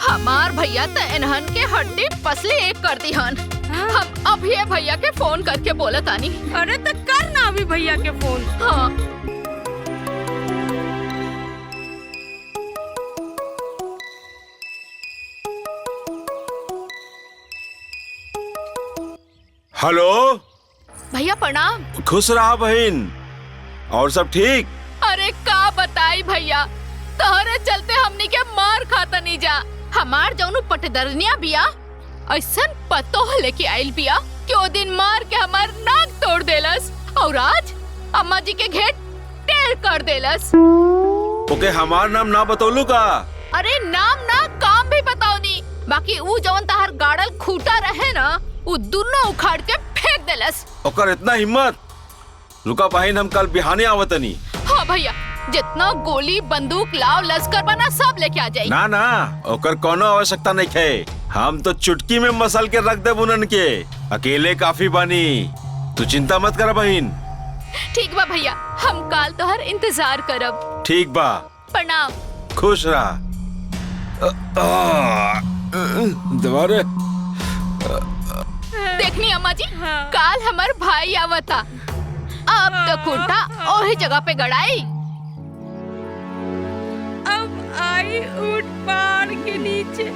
हमार भैया तो इन्हन के हड्डी पसली एक कर दी हन। हम अभी भैया के फोन करके बोला तानी। अरे तो कर ना अभी भैया के फोन। हाँ हेलो भैया प्रणाम। खुश रहा बहन। और सब ठीक? अरे का बताई भैया, तोहरे चलते हमनी के मार खाता नहीं जा। हमार जौनु पटदरनिया बिया ऐसन पतो लेके आइल बिया कि ओ दिन मार के हमार नाक तोड़ देलस और आज अम्मा जी के घेट टेढ़ कर देलस। ओके हमार नाम ना बतौलू का? अरे नाम ना काम भी बताओ नी। बाकी ऊ जौन तहार गाड़ल खूटा रहे ना ऊ दोनों उखाड़ के फेंक देलस। ओकर इतना हिम्मत? रुका बहन हम कल बिहाने आवतनी। हाँ भैया जितना गोली बंदूक लाव लश्कर बना सब लेके आ जाई। ना ना ओकर कोनो आवश्यकता नहीं है। हम तो चुटकी में मसल के रख दे बुनन के। अकेले काफी बानी, तू चिंता मत कर बहन। ठीक बा भैया, हम काल तोहर इंतजार करब। ठीक बा, प्रणाम। खुश रहा। दोबारा देखनी अम्मा जी काल हमार भाई आवता। अब तो कुंटा ओही जगह पे गड़ाई। अब आई ऊंट पहाड़ के नीचे।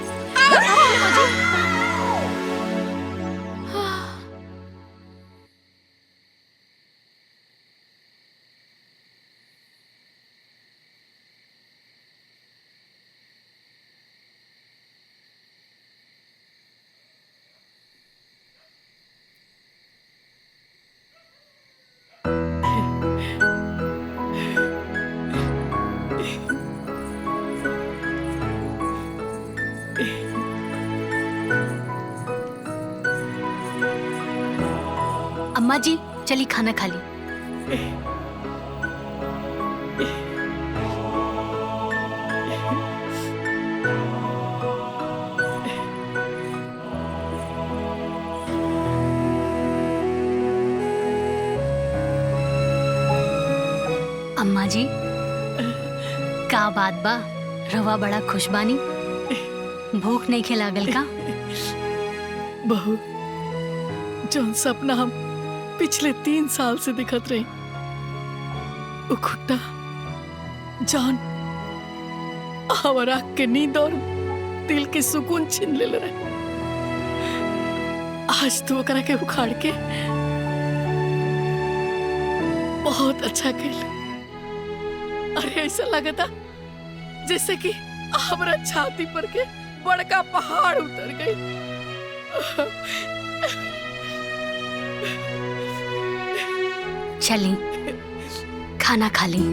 अम्मा जी चली खाना खा ली। अम्मा जी का बात बा, रवा बड़ा खुश बानी? भूख नहीं खिलागल का? बहू जौन सपना हम पिछले 3 साल से दिखत रहे वो खुट्टा जान और आँख के नींद और दिल के सुकून छीन ले रहे। आज तो ओकरा के उखाड़ के बहुत अच्छा खेल। अरे ऐसा लगता जैसे कि हमारा छाती पर के बड़का पहाड़ उतर गई। चली खाना खा ली।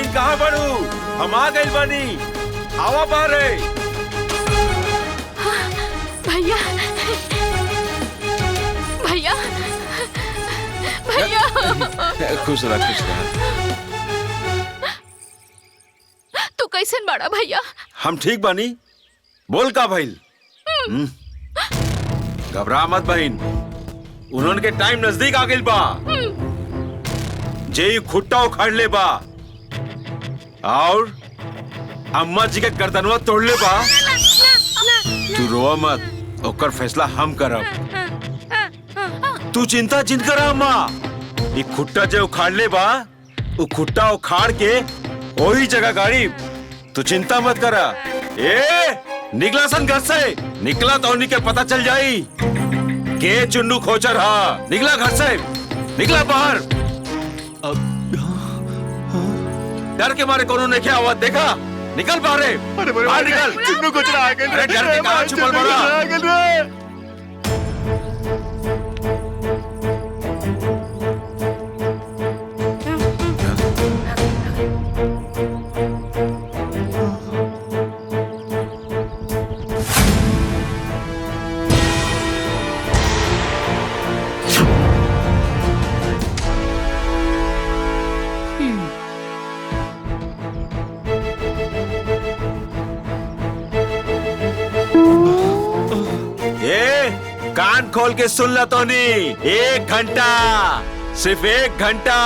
कहाँ बढ़ू? हम आ गए बानी, आवा बाहर है। भैया भैया भैया खुश रहा खुश रहा। तू कैसन बड़ा भैया? हम ठीक बानी, बोल का भइल? घबरा मत बहन, उन्होंने के टाइम नजदीक आ गइल बा। जे खुट्टा उखाड़ ले बा और अम्मा जी के गर्दनवा तोड़ ले बा। तू रोवा मत, ओकर फैसला हम करब। तू चिंता जिन कर अम्मा, ये खुट्टा जे उखाड़ ले बा वो खुट्टा उखाड़ के वही जगह गाड़ी। तू चिंता मत करा। ए निकला सन घर से, निकला तो उन्हीं के पता चल जाई के चुन्नू खोचर। हाँ निकला घर से, निकला बाहर। डर के मारे कोनो ने क्या हुआ देखा? निकल बाहर, बाहर निकल। चुन्नू खोचर आ गए। अरे डर के कहाँ छुपल बड़ा? कान खोल के सुन ला तोनी। 1 घंटा, सिर्फ 1 घंटा,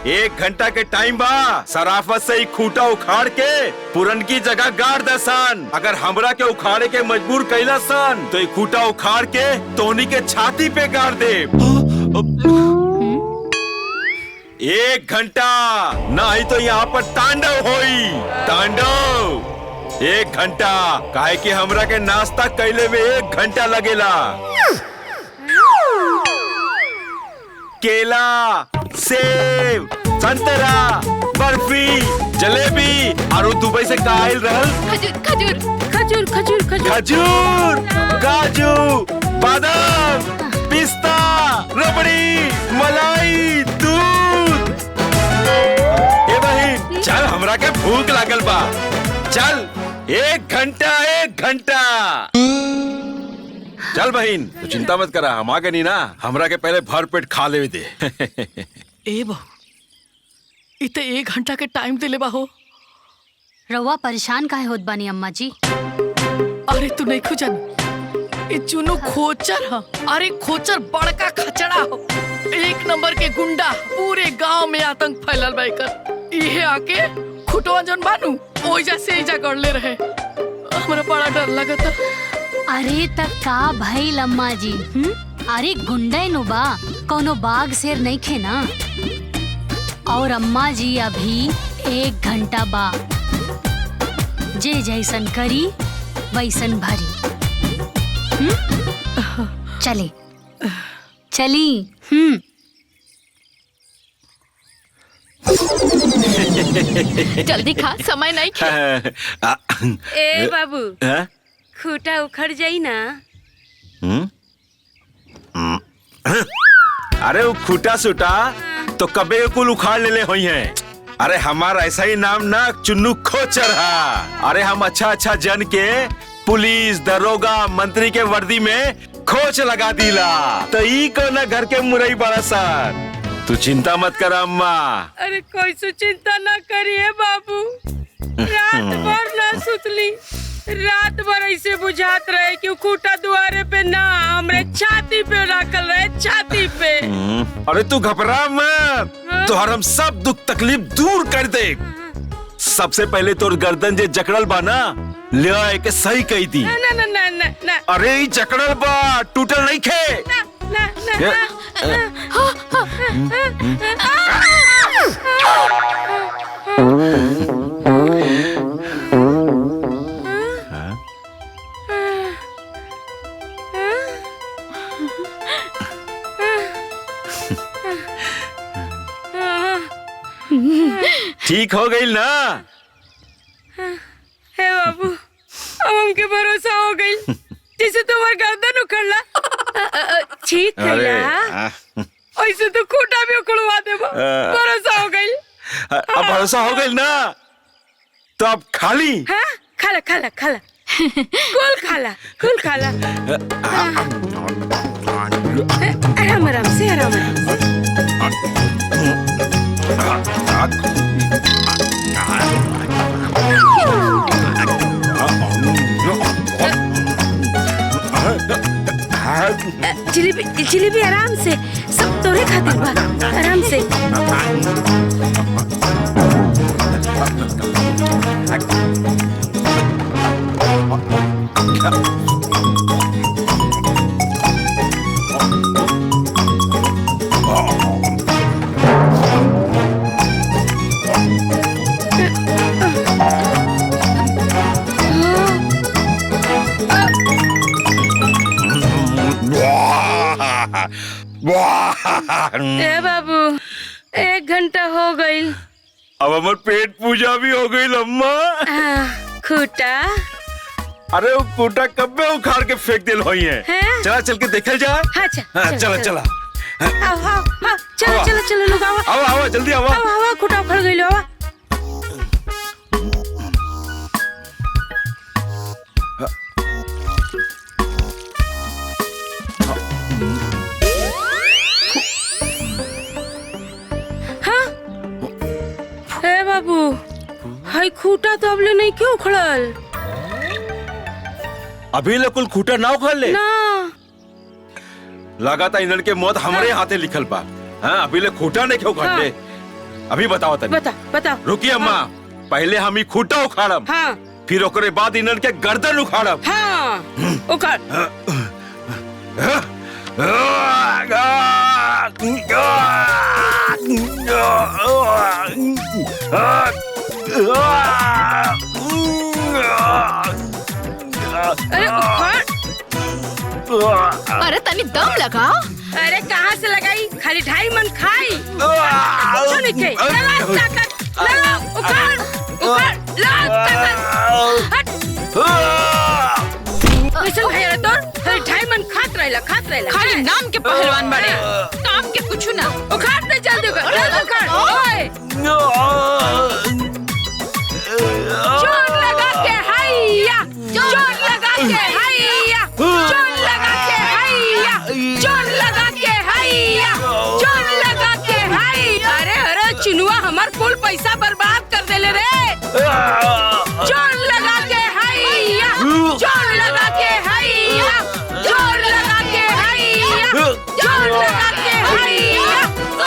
1 घंटा के टाइम बा। सराफत से ही खूंटा उखाड़ के पुरन की जगह गाड़ दे सन। अगर हमरा के उखाड़े के मजबूर कैला सन तो ये खूंटा उखाड़ के तोनी के छाती पे गाड़ दे। 1 घंटा, नहीं तो यहाँ पर तांडव होई। तांडव 1 घंटा, काहे कि हमरा के नाश्ता कैले में 1 घंटा लगेला। केला, सेब, संतरा, बर्फी, जलेबी और दुबई से कायल रहल खजूर खजूर खजूर खजूर खजूर, काजू, बादाम, पिस्ता, रबड़ी, मलाई, दूध। ए बहिन चल, हमरा के भूख लागल बा। चल 1 घंटा, 1 घंटा। चल बहिन, तो चिंता मत करा, हम आगे नहीं ना। हमरा के पहले भर पेट खा ले दे। ए बहू, इते 1 घंटा के टाइम दिले बा हो। रउआ परेशान काहे होत बानी अम्मा जी? अरे तू नहीं खुजन, ये चुनु खोचर ह। अरे खोचर बड़का खचड़ा हो, 1 नंबर के गुंडा। पूरे गांव में आतंक फैलल बा एकर। इहे आके खुटवा जन बानू ओइजा से इजा गड़ले रहे। हमरा बड़ा डर लगता। अरे तक का भइल अम्मा जी? अरे गुंडे नु बा, कोनो बाघ शेर नहीं खे ना। और अम्मा जी अभी 1 घंटा बा, जे जैसन करी वैसन भरी। चली चली। जल्दी खा, समय नहीं खे। ए बाबू, खूटा उखड़ जाई ना। अरे वो खूटा सूटा तो कबे कुल उखाड़ ले हुई है। अरे हमारा ऐसा ही नाम ना चुन्नू खोचर है। अरे हम अच्छा अच्छा जन के पुलिस, दरोगा, मंत्री के वर्दी में खोच लगा दिला। तो ई को ना घर के मुरई बड़ा सर। तू चिंता मत कर अम्मा। अरे कोई सु चिंता ना करिए बाबू। रात भर ना सुतली, रात भर ऐसे बुझात रहे कि खूटा दुआरे पे ना, हमरे छाती पे रखल रहे, छाती पे। अरे तू घबरा मत, तोहर हम सब दुख तकलीफ दूर कर दे। सबसे पहले तोर गर्दन जे जकड़ल बा ना, ले आए के सही कही दी। ना ना ना ना ना। अरे ई जकड़ल बा, टूटल नहीं खे। ना ना ना। ठीक हो गई ना? हे बाबू, अब हमके भरोसा हो गई। जैसे तुम्हार गर्दन उखड़ला, ठीक कैला, ऐसे तो खूटा भी उखड़वा देबा। भरोसा हो गई। अब भरोसा हो गई ना, तो अब खाली। हाँ, खाला खाला खाला, कुल खाला, कुल खाला। आराम आराम से, आराम आराम से। जिलेबी जिलेबी आराम से, सब तोरे खातिर बा। आराम से। 1 घंटा हो गई। अब हमार पेट पूजा भी हो गई अम्मा। खूटा अरे वो खूटा कब में उखाड़ के फेंक दिल हुई है। चला चल के देखल जाए। चला चला चलो चलो चलो लोग आओ आओ आओ जल्दी आओ आओ खूटा उखड़ गई लो। बाबू हाई खूटा तो अबले नहीं क्यों उखड़ल? अभी ले कुल खूटा ना उखड़ ले ना लगा था इन्हन के मौत हमारे हाथे लिखल बा। हाँ अभी ले खूटा नहीं क्यों उखड़ ले? अभी बताओ तनी। बता रुकिए अम्मा। पहले हम ही खूटा उखाड़ब। फिर ओकरे बाद इन्हन के गर्दन उखाड़ब। उखाड़ अरे तनी दम लगा। अरे कहाँ से लगाई? खाली 2.5 मन खाई। कुछ नहीं खाई। लगा उखाड़ कैसे भाई रे तोर? खाली 2.5 मन खात रहेला। खाली नाम के पहलवान बड़े, काम के कुछ ना। उखाड़ दे जल्दी उखाड़। ओए जोर लगा के हैया, जोर लगा के हैया, जोर लगा के हैया, जोर लगा के हैया, जोर लगा के हैया। अरे चिनुआ हमार कुल पैसा बर्बाद कर देले रे। जोर लगा के हैया, जोर लगा के हैया, जोर लगा के हैया, जोर लगा के हैया,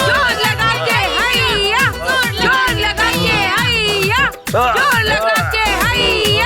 जोर लगा के हैया, जोर लगा के हैया, जोर लगा के हैया।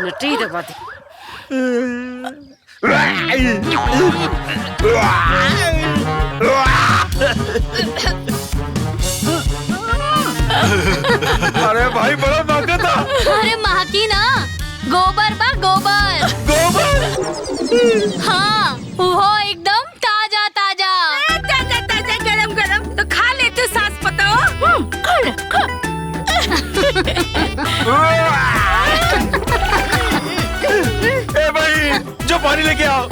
नटी दबा दे। अरे भाई बड़ा महका था। अरे महकी ना, गोबर बा गोबर। गोबर? हाँ वो एकदम ताजा ताजा। ताजा ताजा गरम गरम तो खा ले तो सास पताओ। ए भाई जो पानी लेके आओ।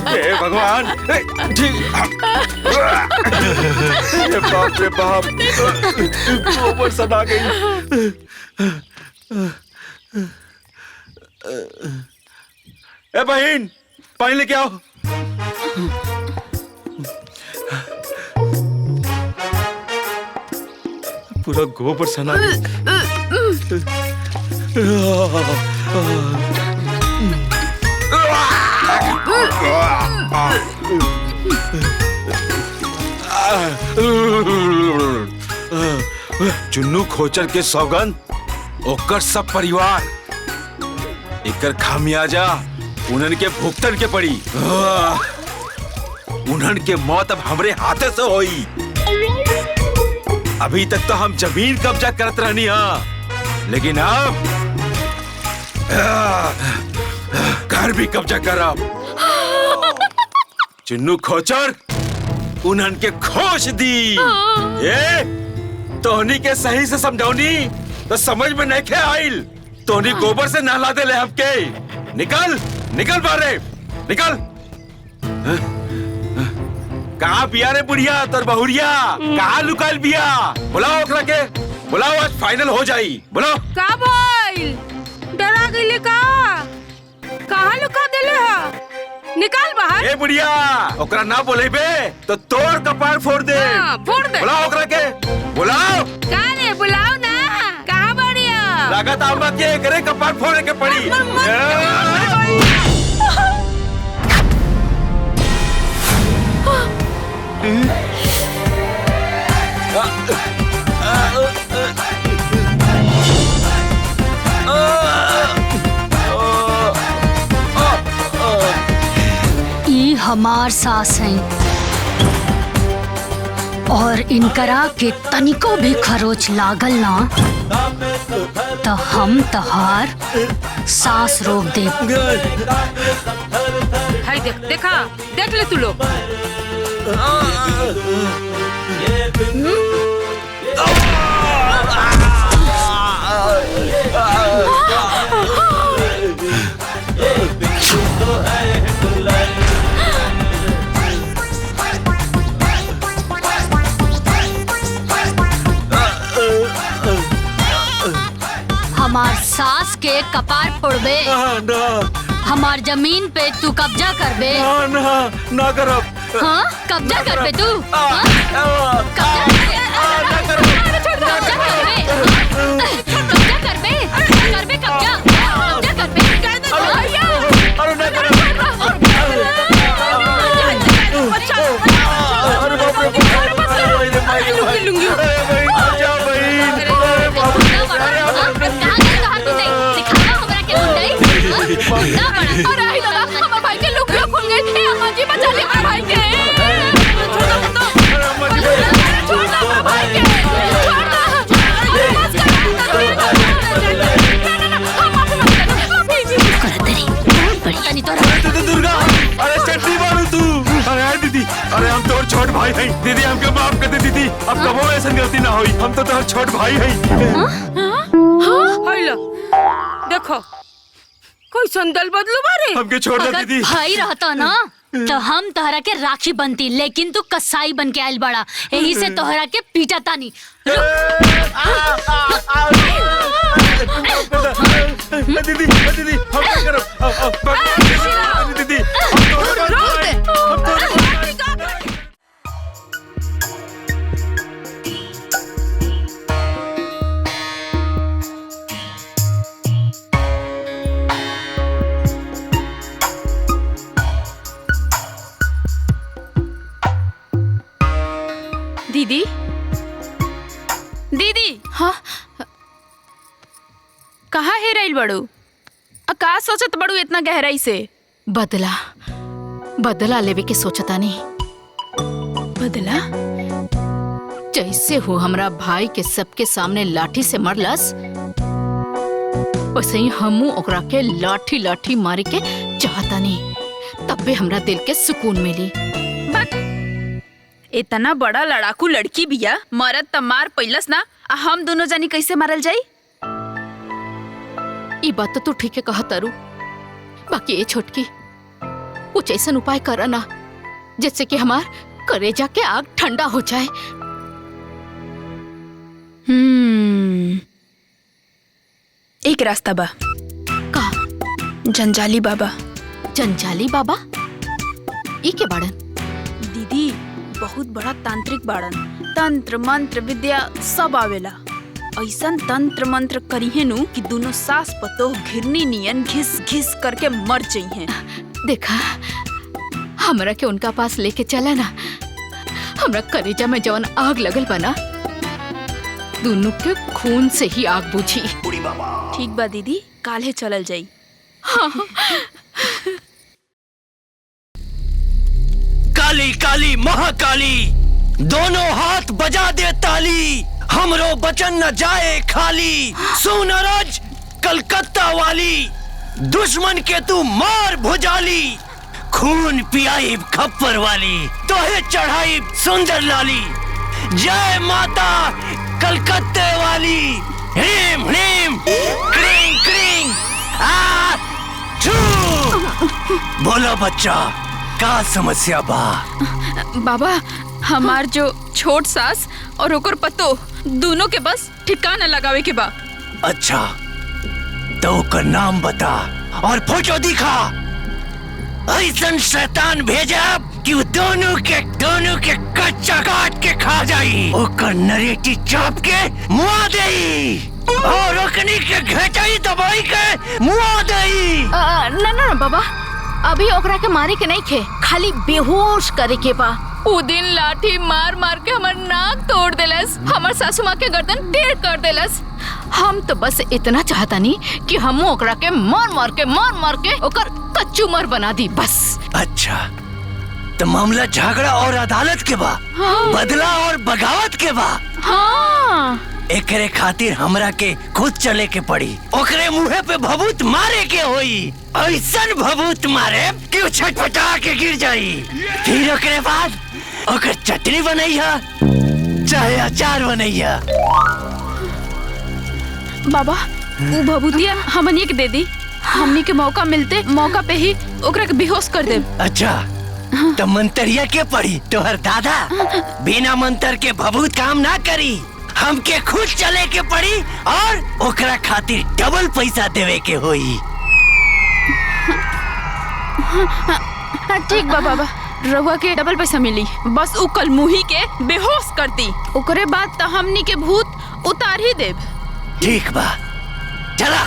ए भगवान। ये बाप रे बाप गोबर सदा गई। ए बहन पानी लेके आओ। पूरा गोबर सना चुन्नू खोचर के सौगंध ओकर सब परिवार एकर खामियाजा उन्हन के भुगतन के पड़ी। उन्हन के मौत अब हमरे हाथे से होई। अभी तक तो हम जमीन कब्जा करत रहनी हा, लेकिन अब घर भी कब्जा करब। चुन्नू खोचर उन्हन के खोज दी। ये तोहनी के सही से समझौनी तो समझ में नहीं खे आइल। तोहनी गोबर से नहला दे ले हमके। निकल निकल बाहर निकल। कहाँ बिया रे बुढ़िया तोर बहुरिया? कहाँ लुकाल बिया? बुलाओ ओकरा के, बुलाओ, आज फाइनल हो जाई। बुलाओ। का भइल? डरा गइले का? कहाँ लुका देले हा? निकाल बाहर। ए बुढ़िया, ओकरा ना बोले बे तो तोर कपार फोड़ दे। हाँ, फोड़ दे। बुलाओ ओकरा के, बुलाओ। का रे बुलाओ ना। कहाँ बढ़िया? लागत आमा के करे कपार फोड़े के पड़ी। ई हमार सास हैं और इनकरा के तनिको भी खरोच लागल ना तो हम तहार सास रोक दे। हाय देखा देख ले तू लोग। हमार सास के कपार फोड़बे, हमार जमीन पे तू कब्जा करबे। ना करब। हाँ कब्जा करबे तू? कब्जा करबे? कब्जा करबे? करबे कब्जा? कब्जा करबे? अरे ना करब। दुर्गा, अरे चट्टी मारू तू। अरे दीदी, अरे हम तोर छोट भाई हैं। दीदी हमके माफ कर दे दीदी, अब कबो ऐसा गलती ना होई। हम तो तोर छोट भाई हैं। हाय लो, देखो कोई संदल बदलू बारे। हमके छोड़ दे अगर दीदी। भाई रहता ना तो हम तोहरा के राखी बनती, लेकिन तू कसाई बन के आयल बड़ा, यही से तोहरा के पीटा तानी। दीदी दीदी हम क्या करब? दीदी दीदी दीदी। हाँ कहाँ है रही बड़ू? का सोचत बड़ू इतना गहराई से? बदला बदला लेवे के सोचता नहीं। बदला? जैसे हो हमरा भाई के सबके सामने लाठी से मरलस, वैसे ही हमू ओकरा के लाठी लाठी मारे के चाहता नहीं, तब भी हमरा दिल के सुकून मिली। इतना बड़ा लड़ाकू लड़की बिया, मरद त मार पैलस ना, हम दोनों जानी कैसे मारल जाई? ई बात तो तू ठीक है कहा तारू, बाकी ये छोटकी कुछ ऐसा उपाय करा ना जिससे कि हमार करेजा के आग ठंडा हो जाए। एक रास्ता बा। का? जंजाली बाबा। जंजाली बाबा? ई के बाड़न? दीदी बहुत बड़ा तांत्रिक बाड़न, तंत्र मंत्र विद्या सब आवेला। ऐसन तंत्र मंत्र करिहे नु कि दोनों सास पतोह घिरनी नियन घिस घिस करके मर जाइए। देखा हमरा के उनका पास लेके चला ना, हमरा करेजा में जवन आग लगल बना, दोनों के खून से ही आग बुझी। ठीक बा दीदी, काल्हे चलल जाई। हाँ। काली काली महाकाली, दोनों हाथ बजा दे ताली, हमरो बचन न जाए खाली। सुन रज कलकत्ता वाली, दुश्मन के तू मार भुजाली, खून पियाई खप्पर वाली, तोहे चढ़ाई सुंदर लाली। जय माता कलकत्ते वाली, ह्रीम ह्रीम क्रीं क्रीं आ छू बोलो बच्चा, का समस्या बा? बाबा, हमार जो छोट सास और ओकर पतो दोनों के बस ठिकाना लगावे के बा। अच्छा, तो ओकर नाम बता और फोटो दिखा। ऐसन शैतान भेजा कि वो दोनों के कच्चा काट के खा जाई, ओकर नरेटी चाप के मुआ देई और ओकनी के घेटाई दबाई के मुआ देई। ना बाबा, अभी ओकरा के मारे के नहीं खे, खाली बेहोश करे के बा। उ दिन लाठी मार मार के हमर नाक तोड़ देलस, हमर सासू माँ के गर्दन टेढ़ कर देलस। हम तो बस इतना चाहतानी कि हम ओकरा के मार मार के ओकर कच्चू मर बना दी बस। अच्छा, तो मामला झगड़ा और अदालत के बा? हाँ। बदला और बगावत के बा? हाँ। एकरे खातिर हमरा के खुद चले के पड़ी, ओकरे मुँहे पे भभूत मारे के होई। ऐसन भभूत मारे कि छटपटा के गिर जाई। फिर ओकरे बाद ओकर चटनी बनैया चाहे अचार बनैया। बाबा, वो भभूतिया हमनी के दे दी, हमनी के मौका पे ही ओकरा के बेहोश कर दे। अच्छा, तो मंतरिया के पड़ी तोहर दादा? बिना मंतर के भभूत काम ना करी, हमके खुद चले के पड़ी और ओकरा खातिर डबल पैसा देवे के होई। ठीक बा बाबा, रहुआ के डबल पैसा मिली, बस उ कल मुही के बेहोश कर दी, ओकरे बाद तो हमनी के भूत उतार ही देब। ठीक बा, चला।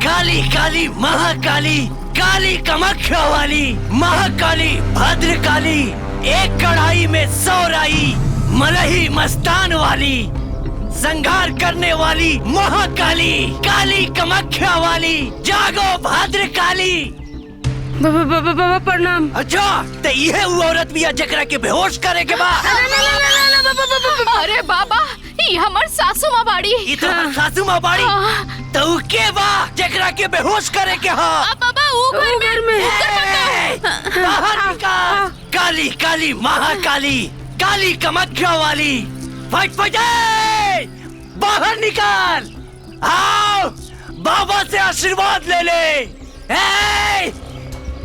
काली काली महाकाली, काली कामाख्या वाली, महाकाली भद्रकाली, एक कढ़ाई में 100 राई, मलही मस्तान वाली, संघार करने वाली महाकाली, काली कामाख्या वाली, जागो भद्रकाली। बाबा प्रणाम। अच्छा, तो ये वो औरत भी जकरा के बेहोश करे के बा? अरे बाबा, ये हमर सासू माँ बाड़ी। ये तो हमर सासू माँ बाड़ी? तो के बा जकरा के बेहोश करे के हा? बाबा वो घर में बाहर निकाल। काली काली महाकाली, काली कामाख्या वाली, फटफटे बाहर निकाल। आओ, बाबा से आशीर्वाद ले ले।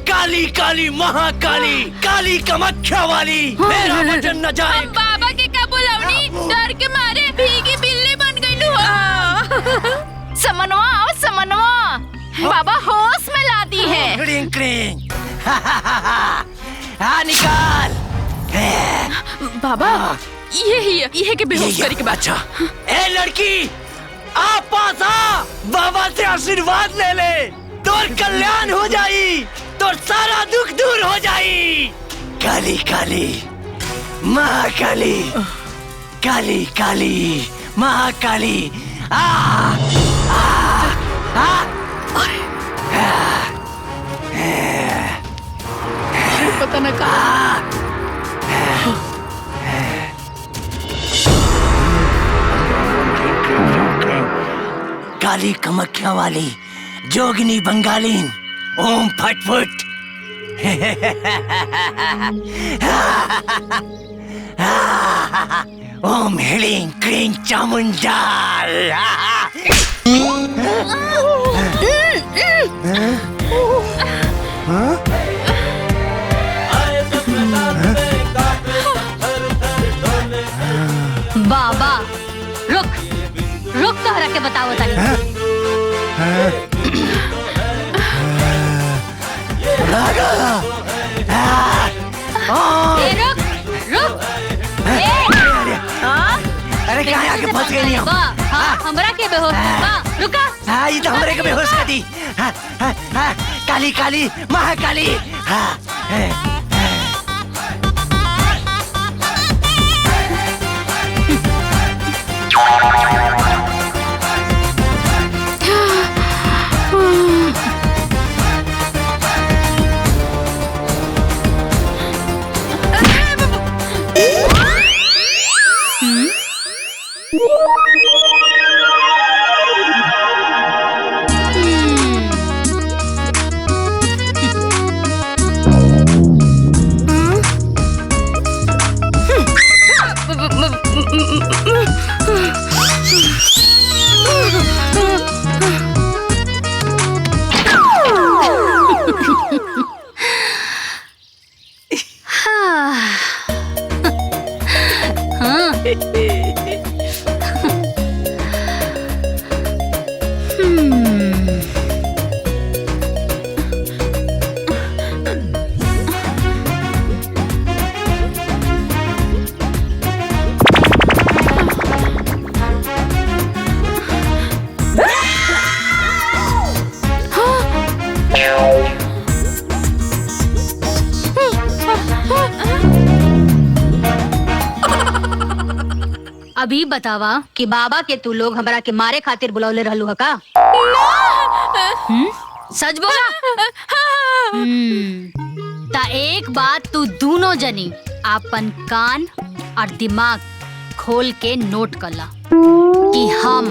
काली काली महाकाली, काली कामाख्या वाली, मेरा वचन न जाए। बाबा के का बुलावनी, डर के मारे भीगी बिल्ली बन गईलू हो। समनवा आओ समनवा, बाबा होश में ला दी है। क्रिंग क्रिंग, हाँ निकाल। बाबा, ये के बेहोश करे के बाद। अच्छा, ए लड़की, आ पास आ, बाबा से आशीर्वाद ले ले, तोर कल्याण हो जाई, तोर सारा दुख दूर हो जाई। काली काली महाकाली, काली काली महाकाली, आ आ आ, पता न कहाँ। काली कामाख्या वाली, जोगिनी बंगालीन, ओम फटफट। ओम ह्रीं क्रीं चामुंडा। बाबा रुक रुक, तोहरा के बताओ तानी। रुक रुक, अरे क्या आके फंस गई हो? हाँ, हमरा के बेहोश बा, रुका। हाँ, ये तो हमरे के बेहोश कर दी। हाँ, हाँ, हाँ, काली काली महाकाली। हाँ, अभी बतावा कि बाबा के तू लोग हमरा के मारे खातिर बुलौले रहलू ह का? सच बोला? ता एक बात तू दोनों जनी आपन कान और दिमाग खोल के नोट कर ला कि हम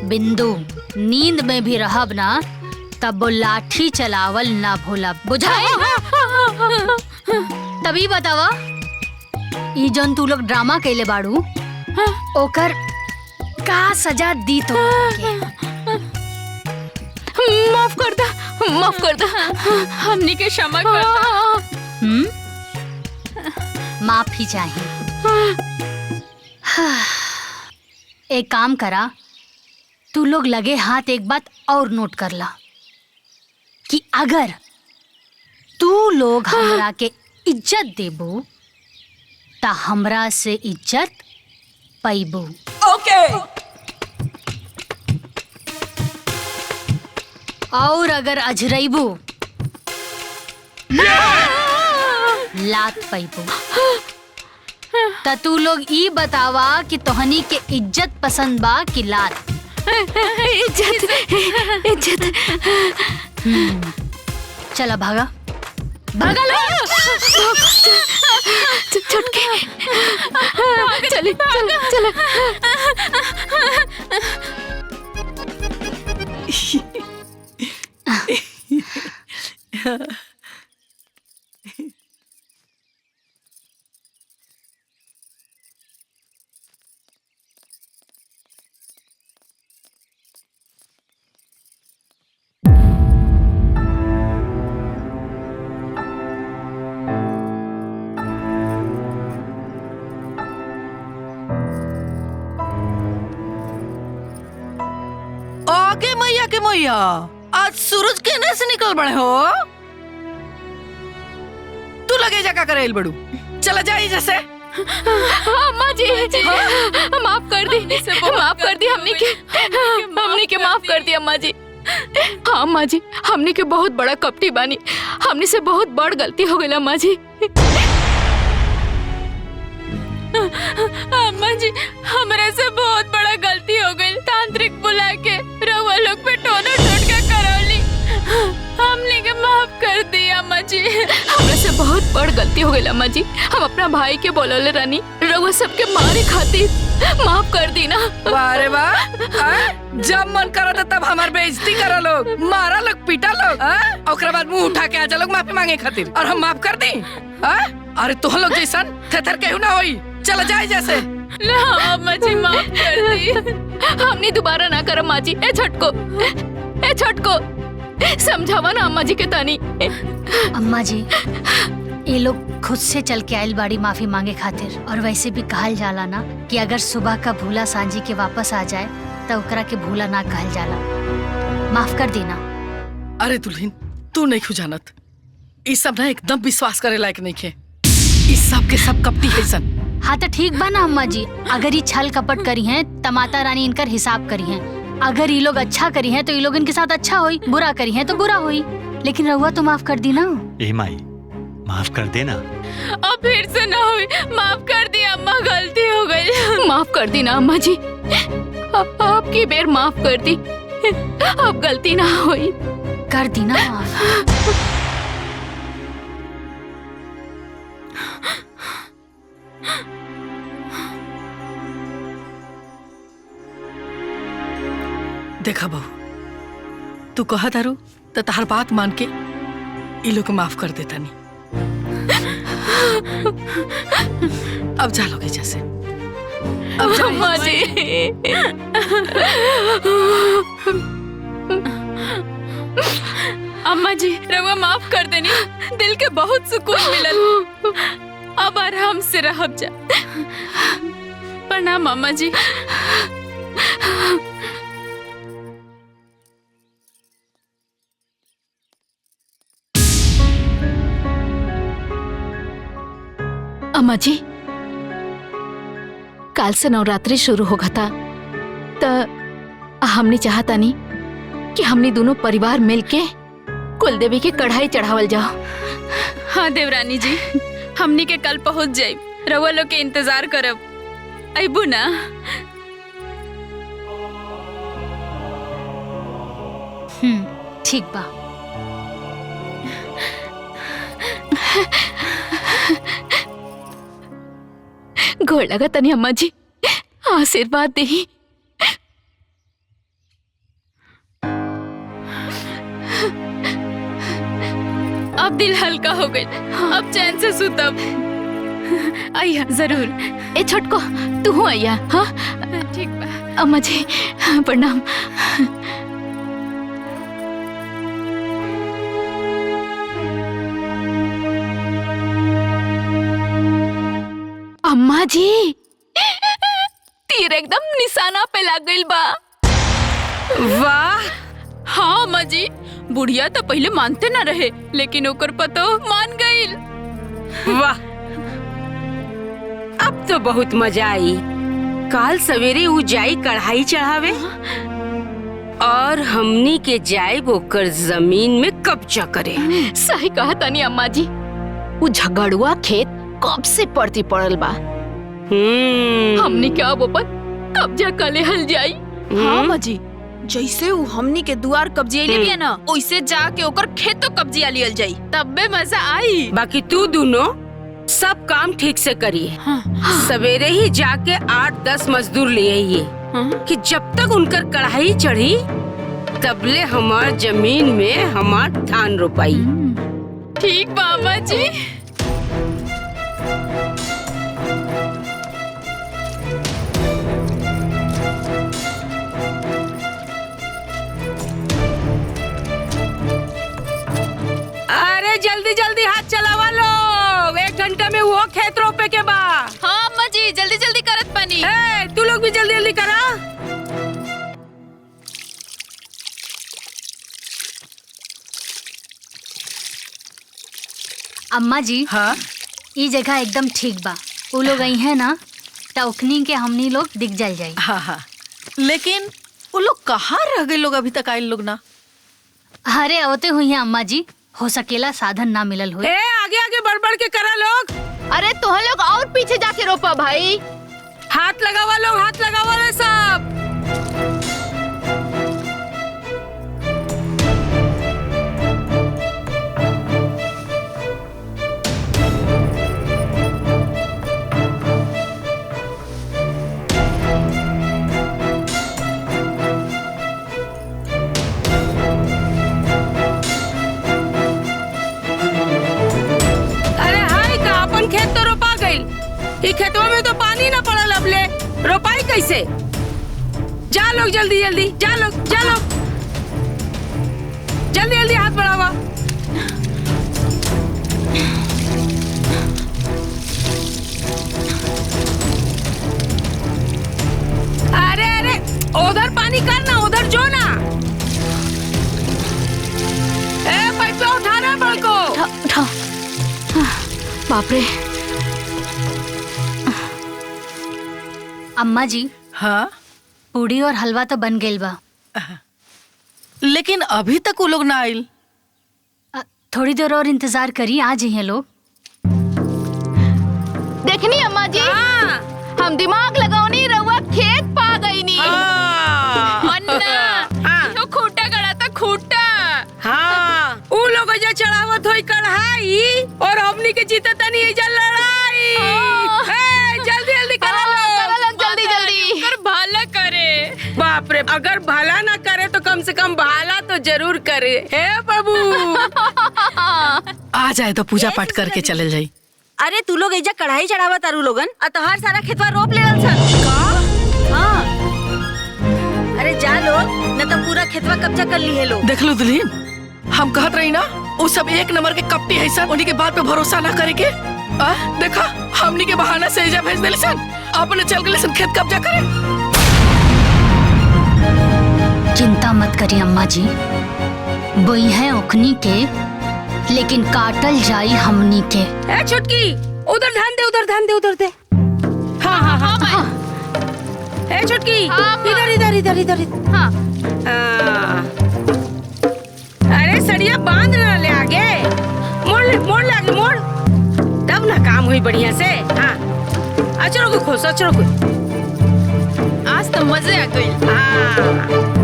बिंदु नींद में भी रहब ना तब वो लाठी चलावल ना भूलब, बुझाए? तभी बतावा ई जौन तू लोग ड्रामा कैले बाड़ू ओकर का सजा दी तो माफ कर दा, माफ कर दा, हमनी के क्षमा कर दा। माफी चाहिए। एक काम करा, तू लोग लगे हाथ एक बात और नोट कर ला कि अगर तू लोग हमरा के इज्जत देबू ता हमरा से इज्जत पैबू। ओके। और अगर अजरैबू लात पैबू। ता तू लोग ई बतावा कि तोहनी के इज्जत पसंद बा कि लात? इज्जत, इज्जत। चला भागा, भागा लो। छुटके चले चले चले। आगे मैया के मैया, आज सूरज केने से निकल बड़े हो? तू लगे जा का करेल बड़ू, चला जाई जैसे। अम्मा जी, माफ कर दी, माफ कर दी, हमनी के माफ कर दी अम्मा जी। हाँ अम्मा जी, हमनी के बहुत बड़ा कपटी बानी, हमनी से बहुत बड़ गलती हो गई अम्मा जी। अम्मा जी, हमरा से बहुत बड़ा गलती हो गई। तांत्रिक बुला के रउआ लोग पे टोना टोटका करौली, हमने के माफ कर दी अम्मा जी। हमरा से बहुत बड़ गलती हो गई अम्मा जी। हम अपना भाई के बोलौले रानी, रउआ सबके मारे खातिर, माफ कर दी ना। वाह रे वाह, जब मन करो तो तब हमार बेइज्जती करो लोग, मारा लोग, पीटा लोग, ओकरा बाद मुंह उठा के आ जा लोग माफी मांगे खातिर, और हम माफ कर दी? अरे तुह लोग जैसन थेथर केहू ना होई, चला जाए जैसे। अम्मा जी माफ कर दी, हमने दोबारा ना कर अम्मा जी। ए छटको समझावा ना अम्मा जी के तानी। अम्मा जी, ये लोग खुद से चल के आयल बाड़ी माफी मांगे खातिर, और वैसे भी कहल जाला ना कि अगर सुबह का भूला सांझी के वापस आ जाए तो ओकरा के भूला ना कहल जाला। माफ कर देना। अरे दुल्हन, तू नहीं खुजानत, इस सब ना एकदम विश्वास करे लायक नहीं खे, इस सब के सब कपटी है सन। हाँ तो ठीक बा ना अम्मा जी, अगर ये छल कपट करी हैं तो माता रानी इनकर हिसाब करी हैं। अगर ये लोग अच्छा करी हैं तो ये लोग इनके साथ अच्छा होई, बुरा करी हैं तो बुरा होई। लेकिन रहुआ तो माफ कर दी ना। ए माई, माफ कर देना। अब फिर से ना हुई, माफ कर दी अम्मा, गलती हो गई। माफ कर दी ना अम्मा जी, आपकी बेर माफ कर दी, अब गलती ना हुई। कर दी ना माफ। देखा बहू, तू कहा तारू तो तहार बात मान के ई लोग माफ कर देता नहीं। अब जा लोगे जैसे। अब जा अम्मा जी। अम्मा जी, रवा माफ कर देनी, दिल के बहुत सुकून मिलल। अब आराम से रहब जा। पर प्रणाम अम्मा जी। अम्मा जी, काल से नवरात्रि शुरू होगा था तो हमने चाहता नहीं कि हमने दोनों परिवार मिलके कुलदेवी के कढ़ाई चढ़ावल जाओ। हाँ देवरानी जी, हमनी के कल पहुंच जाए, रउआ लोग के इंतजार करब। अबू ना? ठीक बा। गोड़ लगा तनी अम्मा जी, आशीर्वाद दे। अब दिल हल्का हो गई, अब चैन से सुतब। आइया जरूर। ए छोटको, तू हो आइया। हाँ ठीक बा। अम्मा जी प्रणाम। अम्मा जी, तीर एकदम निशाना पे लग गइल बा। वाह। हाँ अम्मा जी, बुढ़िया तो पहले मानते न रहे, लेकिन ओकर पतो मान गइल। वाह, अब तो बहुत मजा आई। काल सवेरे उ जाई कढ़ाई चढ़ावे और हमनी के जाए ओकर जमीन में कब्जा करे। सही कहा तनी अम्मा जी, वो झगड़ुआ खेत कब से पड़ती पड़ल बा। हमनी के अब अपन कब्जा कले हल जाई। हाँ अम्मा जी, जैसे वो हमनी के दुआर कब्जे लिया ना, वैसे जाके ओकर खेतो कब्जिया लियल जाई, तब बे मजा आई। बाकी तू दोनों सब काम ठीक से करिए। सवेरे ही जाके 8-10 मजदूर ले आइए कि जब तक उनकर कढ़ाई चढ़ी तबले हमार जमीन में हमार धान रोपाई। ठीक बाबा जी। अरे जल्दी जल्दी हाथ चलावा लोग, 1 घंटा में वो खेत रोपे के बा। हाँ अम्मा जी, जल्दी जल्दी करत पानी। तू लोग भी जल्दी जल्दी करा। अम्मा जी, हाँ ये जगह एकदम ठीक बा। वो लोग आई है ना, टौकनी के हमनी लोग दिख जल जाई। हाँ हाँ, लेकिन वो लोग कहाँ रह गए लोग अभी तक आए लोग ना? अरे आवते हुई है अम्मा जी, हो सकेला साधन ना मिलल हो। आगे आगे बढ़ बढ़ के करा लोग। अरे तो लोग और पीछे जाके रोपा भाई। हाथ लगावा लोग, हाथ लगावा रे सब। खेतों में तो पानी ना पड़ल, अब ले रोपाई कैसे? जा लोग जल्दी जल्दी, जा लोग जल्दी जल्दी हाथ बढ़ावा। अरे अरे उधर पानी कर ना, उधर जो ना। पाइप उठा रहा बड़को। उठा। बाप रे। अम्मा जी, हाँ पूड़ी और हलवा तो बन गइल बा, लेकिन अभी तक वो लोग ना आइल। थोड़ी देर और इंतजार करी, आ जाइए लोग। देखनी अम्मा जी, हम दिमाग लगाओनी, रउआ खेत पा गई नी। अन्ना, खूटा गड़ा था खूटा। हाँ, उ लोग जो चढ़ावत होई कढ़ाई और हमनी के जीता तनी इजा लड़ाई। जल्दी जल्दी करा लो, जल्दी जल्दी कर, भाला करे। बाप रे, अगर भला ना करे तो कम से कम भाला तो जरूर करे। हे बाबू। आ जाए तो पूजा पाठ करके चले जाई। अरे तू लोग एजा कढ़ाई चढ़ावा तारू लोगन, अतहार सारा खेतवा रोप ले सन। का? हाँ। अरे जा लोग, न तो पूरा खेतवा कब्जा कर ली है लोग। देख लो दुल्हीन, हम कहत रही ना, वो सब एक नंबर के कपटी है सन, उन्हीं के बात पे भरोसा ना करे के। देखा, हमनी के बहाना से एजा भेज देली सन। अपने चल गए सन खेत कब्जा करे। चिंता मत करिए अम्मा जी, बोई है ओखनी के लेकिन काटल जाई हमनी के। ए छुटकी, उधर ध्यान दे, उधर ध्यान दे, उधर दे। हाँ हाँ हाँ हाँ। ए छुटकी, इधर इधर इधर इधर। हाँ। अरे सरिया बांध ना ले आगे, मोड़ ले, मोड़ ले आगे, मोड़, तब ना काम हुई बढ़िया से। हाँ, अचरो को खोस, अचरो को। आज तो मजे आ गई। हाँ।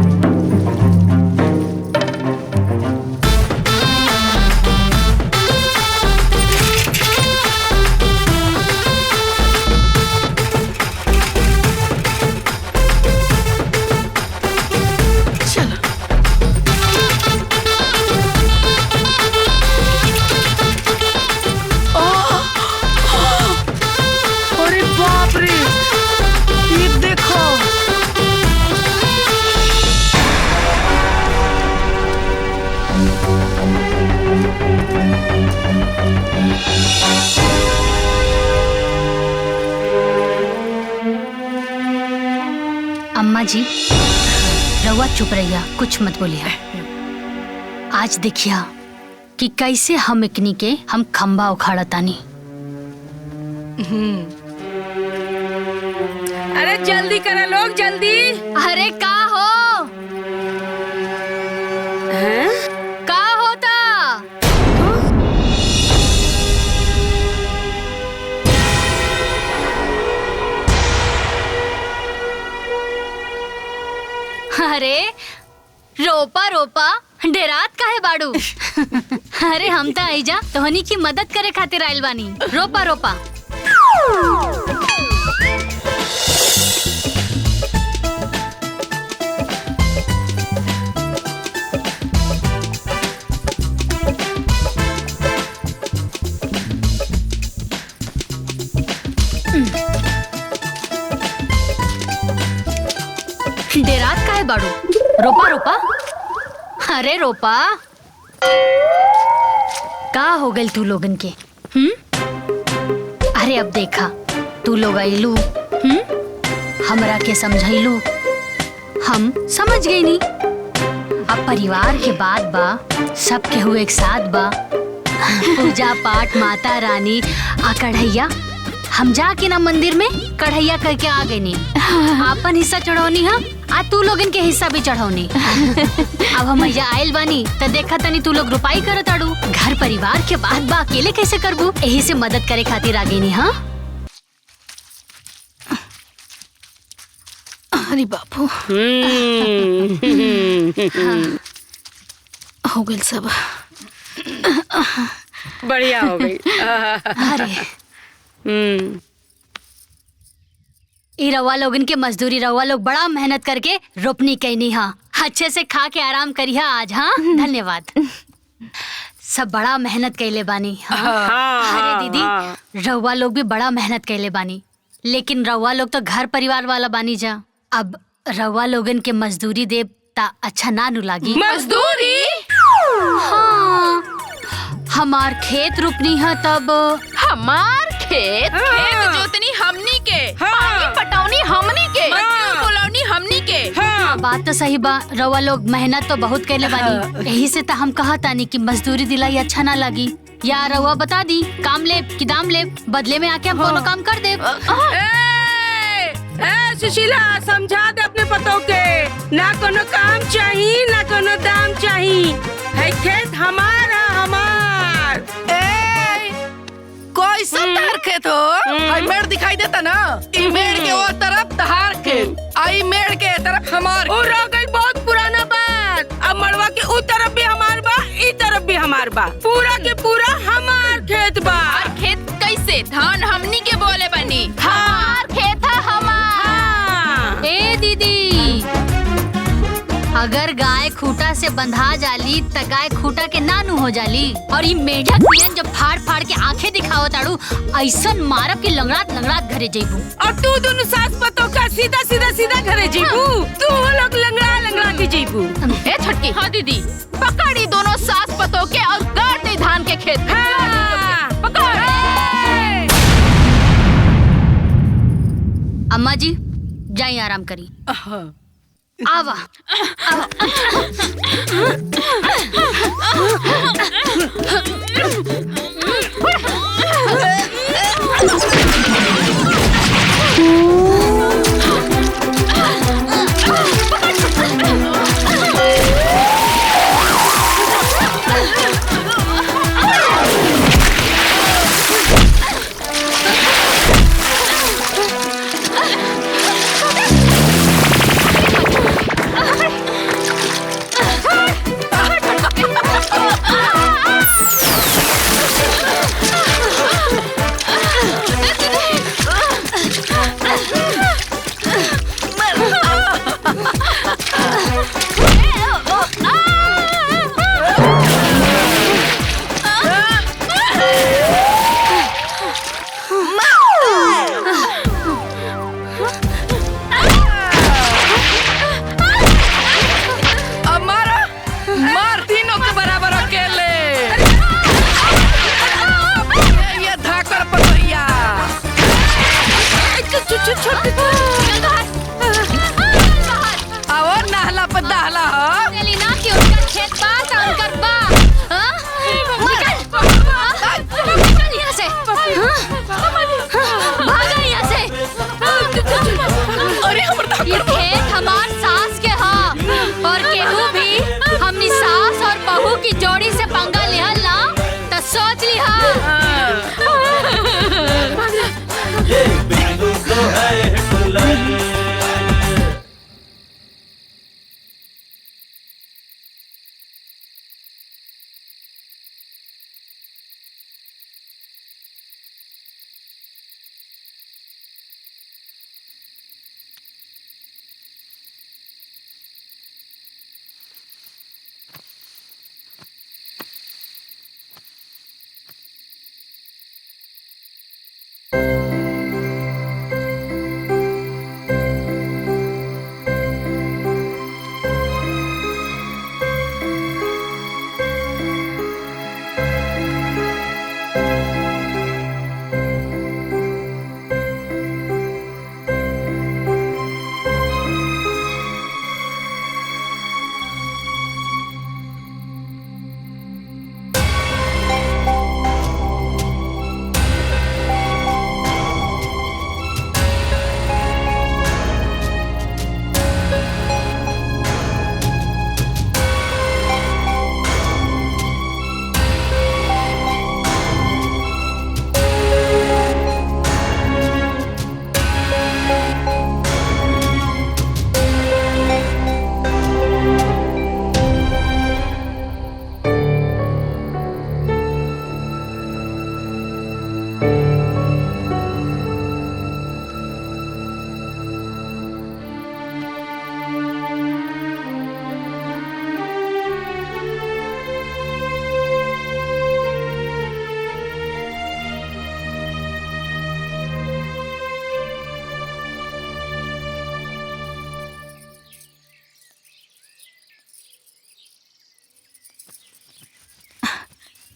अरे बाप रे, ये देखो। अम्मा जी रवा चुप रहिया, कुछ मत बोलिया। आज देखिया कि कैसे हम इकनी के हम खंबा उखाड़ा तानी। अरे जल्दी करा लोग, जल्दी। अरे का हो? हैं? का होता? अरे रोपा रोपा डेरात काहे बाड़ू? अरे हम तो आइजा तोहनी की मदद करे खातिर आइल बानी। रोपा रोपा। डेरात काहे बाड़ू? रोपा रोपा। अरे रोपा। का हो गल तू लोगन के? अरे अब देखा तू लोग आइलू, हमरा के समझाइलू, हम समझ गई नी। अब परिवार के बात बा, सब के हुए एक साथ बा, पूजा पाठ माता रानी आ कढ़ैया, हम जाके ना मंदिर में कढ़ैया करके आ गई नी। आपन हिस्सा चढ़ौनी हम, आ तू लोगन के हिस्सा भी चढ़ौनी। अब हम आइल बानी त देखा तनी तू लोग रुपाई करत आड़ू। घर परिवार के बात बा, अकेले कैसे करबू? यही से मदद करे खातिर आ गई नी। हाँ अरे बापू, हो गई सब। बढ़िया हो गई। अरे ई रवा लोगन के मजदूरी, रवा लोग बड़ा मेहनत करके रोपनी कैनी। हाँ अच्छे से खा के आराम करिया आज। हाँ धन्यवाद। सब बड़ा मेहनत कैले बानी। हाँ। अरे दीदी रवा लोग भी बड़ा मेहनत कैले बानी, लेकिन रवा लोग तो घर परिवार वाला बानी जा। अब रवा लोगन के मजदूरी देव ता अच्छा ना नु लागी। मजदूरी? हाँ, हमार खेत रोपनी है तब। हमार खेत? खेत जोतनी हमनी के, पानी पटौनी हमनी के, मजदूर बुलौनी हमनी के। बात तो सही बा, रवा लोग मेहनत तो बहुत कैले बानी। यही से तो हम कहा तानी कि मजदूरी दिलाई अच्छा ना लगी। या रवा बता दी काम ले कि दाम ले, बदले में आके हम कोनो काम कर दे। सुशीला समझा दे अपने पतों के, ना कोनो काम चाहिए ना कोनो दाम चाहिए। है खेत हमारा, हमार। कोई सत्तर खेत हो? आई मेड़ दिखाई देता ना, ई मेड़ के वो तरफ तहार खेत, आई मेड़ के तरफ हमार। और रह गई बहुत पुराना बात। अब मड़वा के उ तरफ भी हमार बा, ई तरफ भी हमार बा, पूरा के पूरा हमार खेत बा। और खेत कैसे? धान हमनी के बोले बनी। हमार खेत है हमार। ए दीदी, अगर गाय खूटा से बंधा जाली त गाय खूटा के नानू हो जाली। और ये मेढक पियन जब फाड़ फाड़ के आंखें दिखावत आड़ू, ऐसन मारब के लंगड़ात लंगड़ात घरे जइबू। और तू दोनों सास पतों का सीधा सीधा सीधा घरे जइबू। तू लोग लंगड़ा लंगड़ा के जइबू। ए छटकी। हाँ दीदी, पकड़ी दोनों सास पतों के और गाड़ दे धान के खेत। अम्मा जी जाइए आराम करी। आवा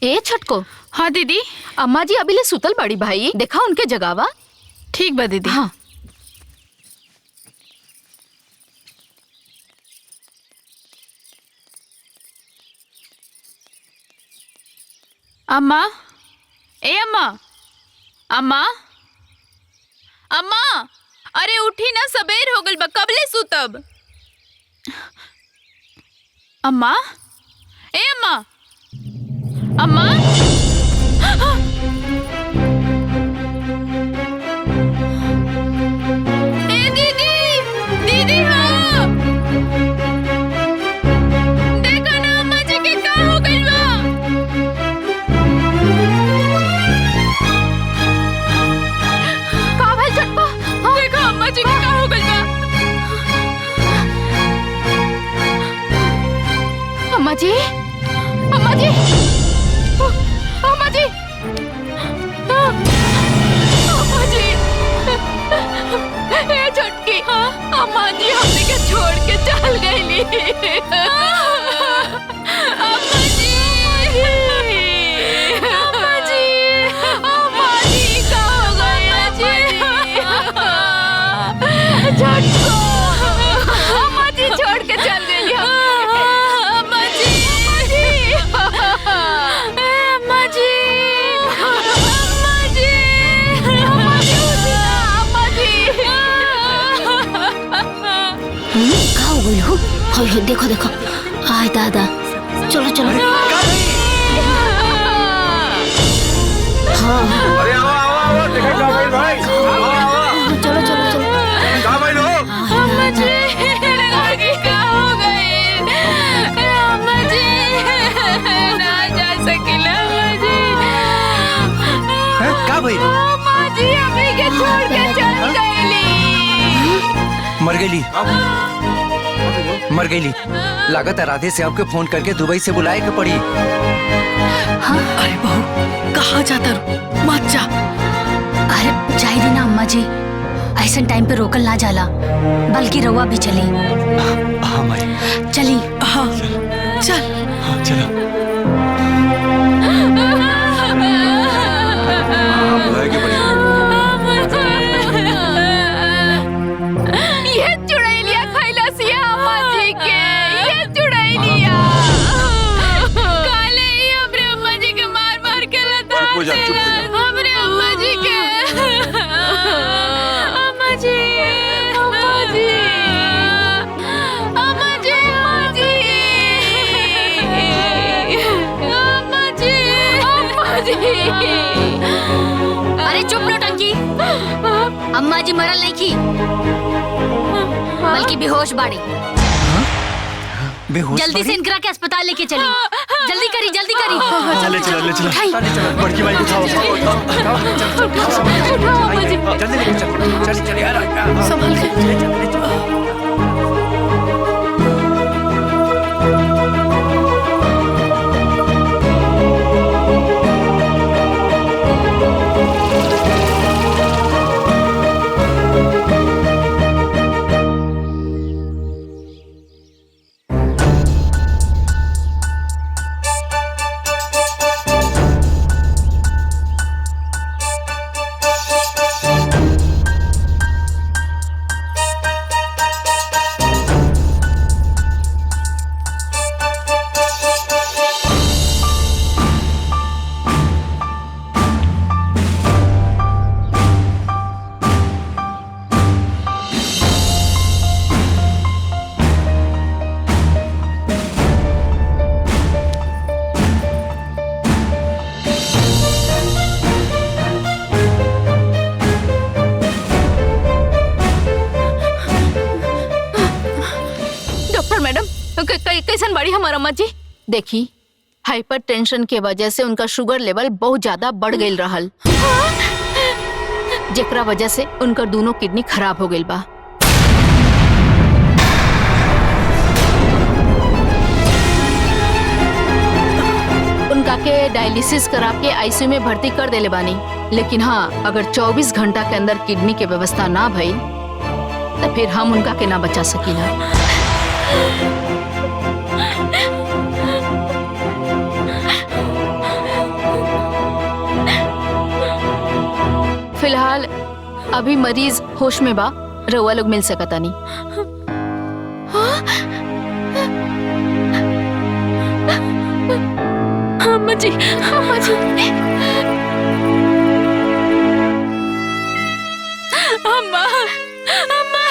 ए छटको। हाँ दीदी। अम्मा जी अभी ले सुतल बड़ी भाई, देखा उनके जगावा। ठीक बा दीदी। हाँ। अम्मा, ए अम्मा, अम्मा, अम्मा, अरे उठी ना, सबेर हो गल बा, कबले सुतब। अम्मा, ए अम्मा, अम्मा, ए दीदी, दीदी हाँ, देखो ना अम्मा जी के का हो गइल बा। का भइल छटको? देखो अम्मा जी के का हो गइल बा। अम्मा जी, अम्मा जी, अम्मा जी, अम्मा जी, ए छटकी, अम्मा जी हमने के छोड़ के चल गईली। अम्मा जी, अम्मा जी, अम्मा जी का हो गया जी। देखो देखो आय दादा चलो चलो हाँ अरे आओ आओ आओ देखो क्या भाई भाई चलो चलो चलो कहाँ भाई लो अम्मा जी लड़की क्या हो गई अम्मा जी ना जा सकिला अम्मा जी का भाई अम्मा जी अम्मी के छोड़ के चल गईली मर गईली लागत है राधे से आपके फोन करके दुबई से बुलाए के पड़ी। हाँ? अरे बहू कहाँ जाता रू मत जा। अरे जाई दी ना अम्मा जी ऐसा टाइम पे रोकल ना जाला बल्कि रवा भी चली। हाँ माई चली हाँ चल हाँ चलो ये चुड़ैलिया खैला सिया अम्मा जी के ये चुड़ैलिया काले ही हमरे अम्मा जी के मार मार के लता हमरे अम्मा जी के अम्मा जी अम्मा जी अम्मा जी अम्मा जी अम्मा जी अरे चुप नौटंकी अम्मा जी मरल नहीं की बल्कि बेहोश बाड़ी। बेहोश जल्दी से इनकरा के अस्पताल लेके चली जल्दी करी ले चलो उठाई। बड़की माई को उठाओ जल्दी लेके चल चल संभल के कैसन बड़ी हमारा अम्मा जी देखी हाइपर टेंशन के वजह से उनका शुगर लेवल बहुत ज्यादा बढ़ गई रहल जेकरा वजह से उनका दोनों किडनी खराब हो गई बा। उनका के डायलिसिस करा के आईसीयू में भर्ती कर देले बानी लेकिन हाँ अगर 24 घंटा के अंदर किडनी के व्यवस्था ना भई तो फिर हम उनका के ना बचा सकीला। फिलहाल अभी मरीज होश में बा रउआ लोग मिल सकता नहीं। अम्मा जी अम्मा जी अम्मा अम्मा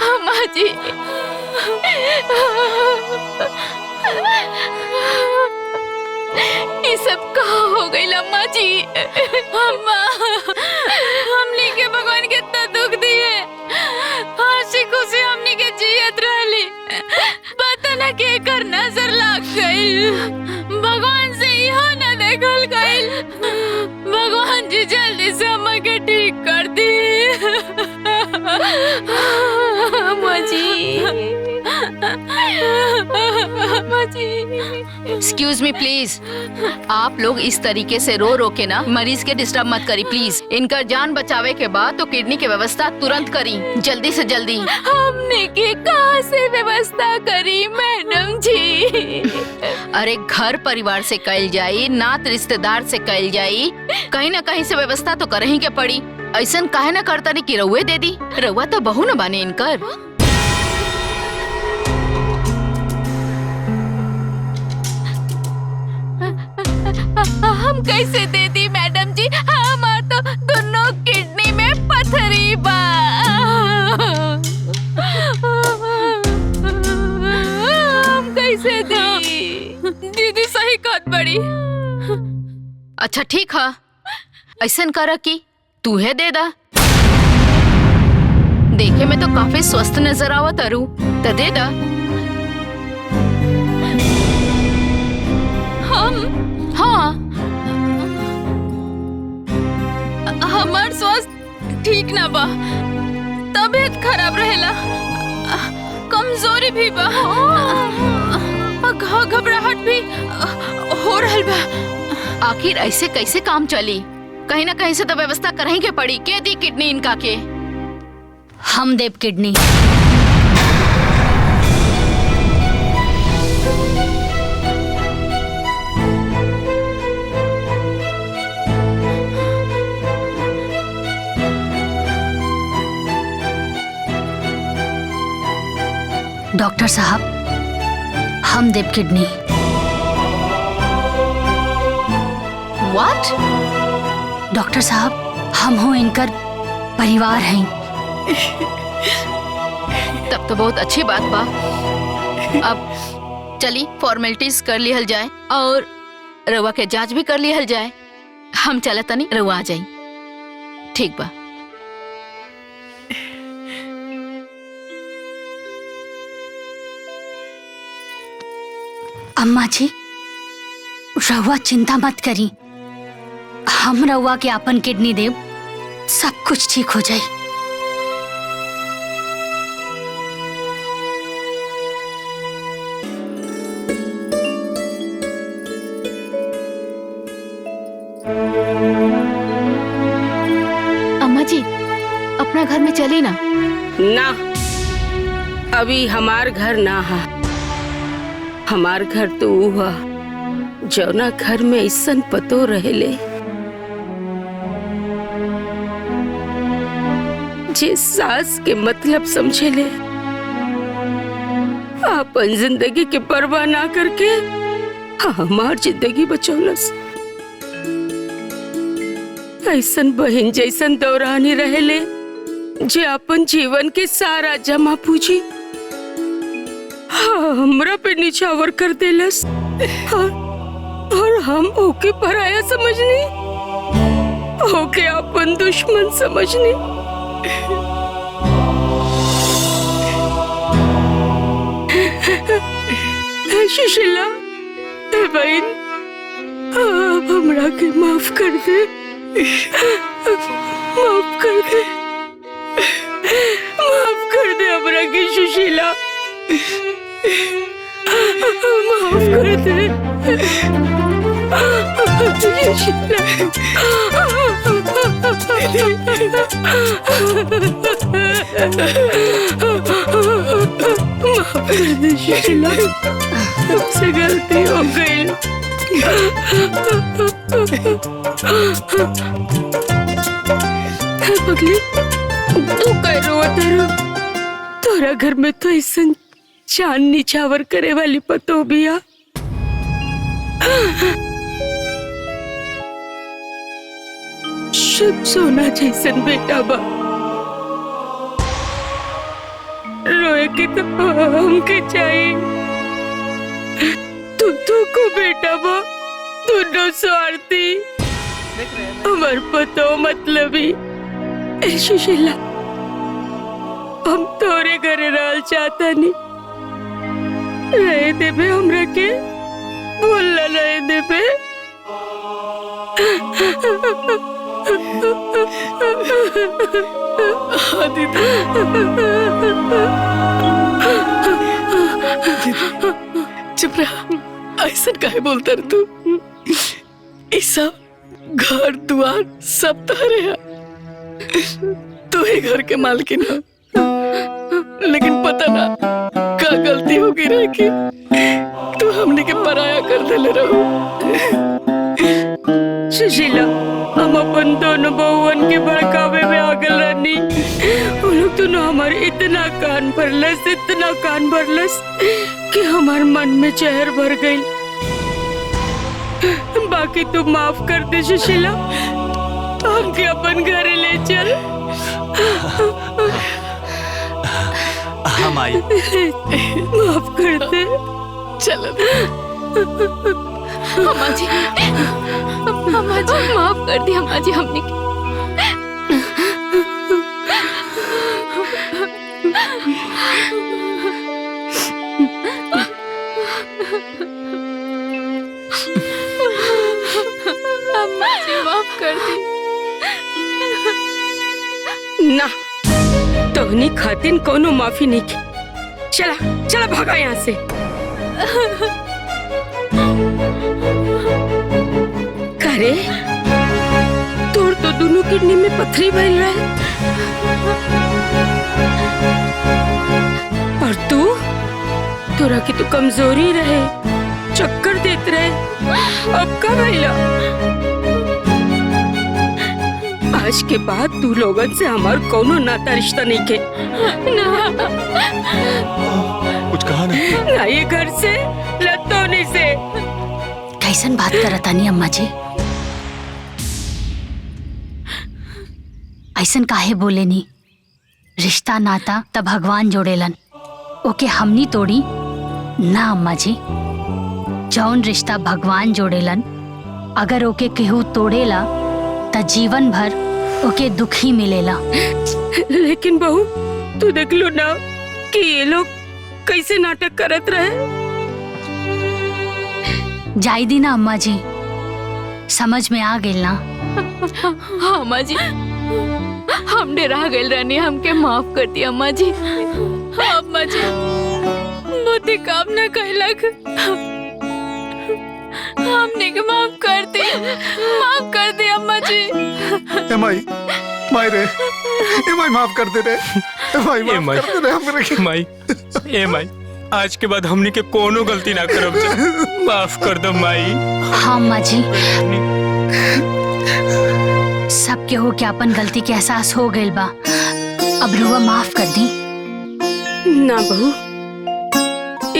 अम्मा जी ये सब कहाँ हो गई अम्मा जी। अम्मा हमने के भगवान कितना दुख दिए हंसी खुशी हमने के जियत रहली पता न के कर नजर लग गई भगवान से इहो न देखल गई। भगवान जी जल्दी से अम्मा के ठीक कर दी। अम्मा जी एक्सक्यूज मी प्लीज आप लोग इस तरीके से रो रो के ना मरीज के डिस्टर्ब मत करी प्लीज। इनका जान बचावे के बाद तो किडनी की व्यवस्था तुरंत करी जल्दी से जल्दी। हमने के कहाँ से व्यवस्था करी मैडम जी। अरे घर परिवार से कल जाई नात रिश्तेदार से कल जाई कहीं ना कहीं से व्यवस्था तो करही के पड़ी। ऐसा काहे ना करता नहीं कि रउए दे दी रउआ तो बहू न बाने इनकर। हम कैसे दे दी मैडम जी कैसे दी? दीदी सही कहत बड़ी। अच्छा ठीक है, ऐसा कर कि तू है दे दा। देखे में तो काफी स्वस्थ नजर आवत अरु, तो दे दा। हाँ, हमार स्वास्थ्य ठीक ना बा, तबीयत खराब रहेला, कमजोरी भी बा, घबराहट भी हो रहल बा। आखिर ऐसे कैसे काम चली? कहीं ना कहीं से तो व्यवस्था करही के पड़ी। के दी किडनी इनका के? हम देव किडनी। डॉक्टर साहब, हम देव किडनी। व्हाट? डॉक्टर साहब, हम हो इनकर परिवार हैं। तब तो बहुत अच्छी बात बा। अब चली फॉर्मेलिटीज कर लिहल जाए और रउआ के जांच भी कर लिहल जाए। हम चलत तनी, रउआ आ जाई। ठीक बा। अम्मा जी, रउआ चिंता मत करी, हम रउआ के अपन किडनी देव, सब कुछ ठीक हो जाए। अम्मा जी, अपना घर में चली ना। ना, अभी हमार घर ना है। हमार घर तो हुआ जौना घर में ऐसन पतो रहेले जे सास के मतलब समझेले, अपन जिंदगी के परवाह ना करके हमार जिंदगी बचौलस। ऐसन बहन जैसन दौरानी रहेले जे अपन जीवन के सारा जमा पूंजी हमरा पे निछावर कर देलस, और हम ओके पराया समझनी, ओके अपन दुश्मन समझनी। सुशीला बहन, आप हमरा के माफ कर दे, माफ कर दे, माफ कर दे हमरा के सुशीला, माफ कर दे सुशीला। माफ कर दे सुशीला, हमसे गलती हो गई। पगली, तू कह रोवत है? तोरा घर में तो ऐसा चांद निछावर करे वाली पतो बिया। शुभ सोना जैसन बेटा बा। रोए के तो हमके चाहिए। तू को बेटा बा, दोनों स्वार्थी, हमार पतो मतलबी। सुशीला, हम तोरे घरे रहल चाहता नहीं, रहे देबे हमरा के, बोल रहे देबे। चुप रहा, ऐसा काहे बोलता रे तू? ये सब घर दुआर सब तोहरे है, तू ही घर के मालकिन है। लेकिन पता ना का गलती हो गई रहे कि तू हमने के पराया कर देले रहो। सुशीला, हम अपन दोनों बहुवन के भड़कावे में आगल रहनी। वो लोग दोनों हमारे इतना कान भरलस, इतना कान भरलस कि हमारे मन में जहर भर गई। बाकी तू माफ कर दे सुशीला, हमके अपन घरे ले चल। हम आई। माफ कर दे। चलो अम्मा जी माफ कर दी अम्मा जी हमने की। अम्मा जी माफ कर दी। ना तोहनी खातिन कोनो माफी नहीं की। चला चला भागा यहाँ से। करे तोर तो दोनों किडनी में पथरी भइल रहे और तोरा की तो कमजोरी रहे, चक्कर देते रहे। अब का भइला? आज के बाद तू लोगन से हमार कोनो नाता रिश्ता नहीं के ना। कुछ कहा नहीं? ना ये घर से लतोनी से। कैसन बात करत तानी अम्मा जी? ऐसन काहे बोले नी? रिश्ता नाता तब भगवान जोड़ेलन, ओके हमनी तोड़ी ना अम्मा जी। जौन रिश्ता भगवान जोड़ेलन अगर ओके केहू तोड़ेला त जीवन भर ओके दुख ही मिलेला। लेकिन बहू तू देख लो ना कि ये लोग कैसे नाटक करत रहे। जाई दी ना अम्मा जी, समझ में आ गेल ना। हाँ अम्मा जी, हम डरा गए रहनी, हमके माफ कर दी अम्मा जी। हाँ अम्मा जी, बुद्धि काम न कैलक, हमने के माफ कर दी अम्मा जी। ए माई रे, ए माई माफ कर दे रे, ए माई माफ कर दे रे हमरे के। माई ए माई, आज के बाद हमनी के कोनो गलती ना करब जा, माफ कर दो माई। हाँ अम्मा जी, सब केहू के अपन गलती के एहसास हो गइल बा, अब रुआ माफ कर दी। ना बहू,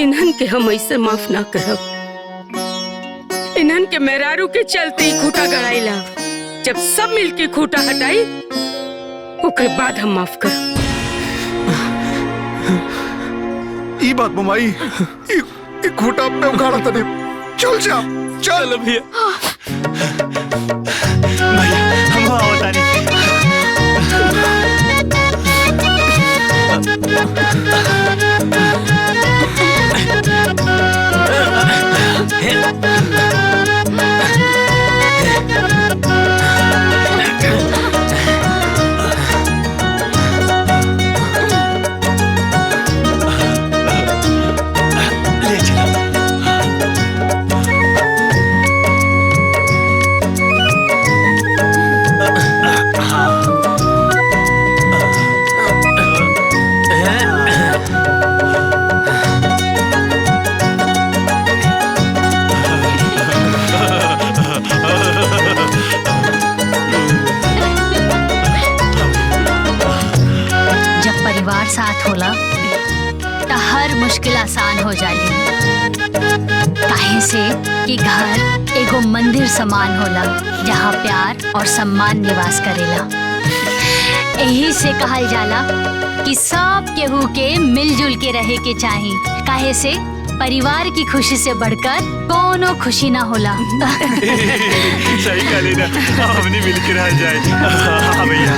इन्हन के हम ऐसे माफ ना करब। इन्हन के मेहरारू के चलते ही खूटा गड़ाइला। जब सब मिलके खूटा हटाई ओकरे बाद हम माफ कर। ई बात ममाई, ई खूटा पे उखाड़ा तने। चल जा, चल भैया। भैया हम आवता नहीं। साथ होला तो हर मुश्किल आसान हो जाली। काहे से कि घर एगो मंदिर समान होला जहाँ प्यार और सम्मान निवास करेला। यही से कहल जाला कि सब केहू के मिलजुल के रहे के चाही। काहे से परिवार की खुशी से बढ़कर कोनो खुशी ना होला। सही कहली ना, हमने मिलकर रह जाए। हाँ भैया।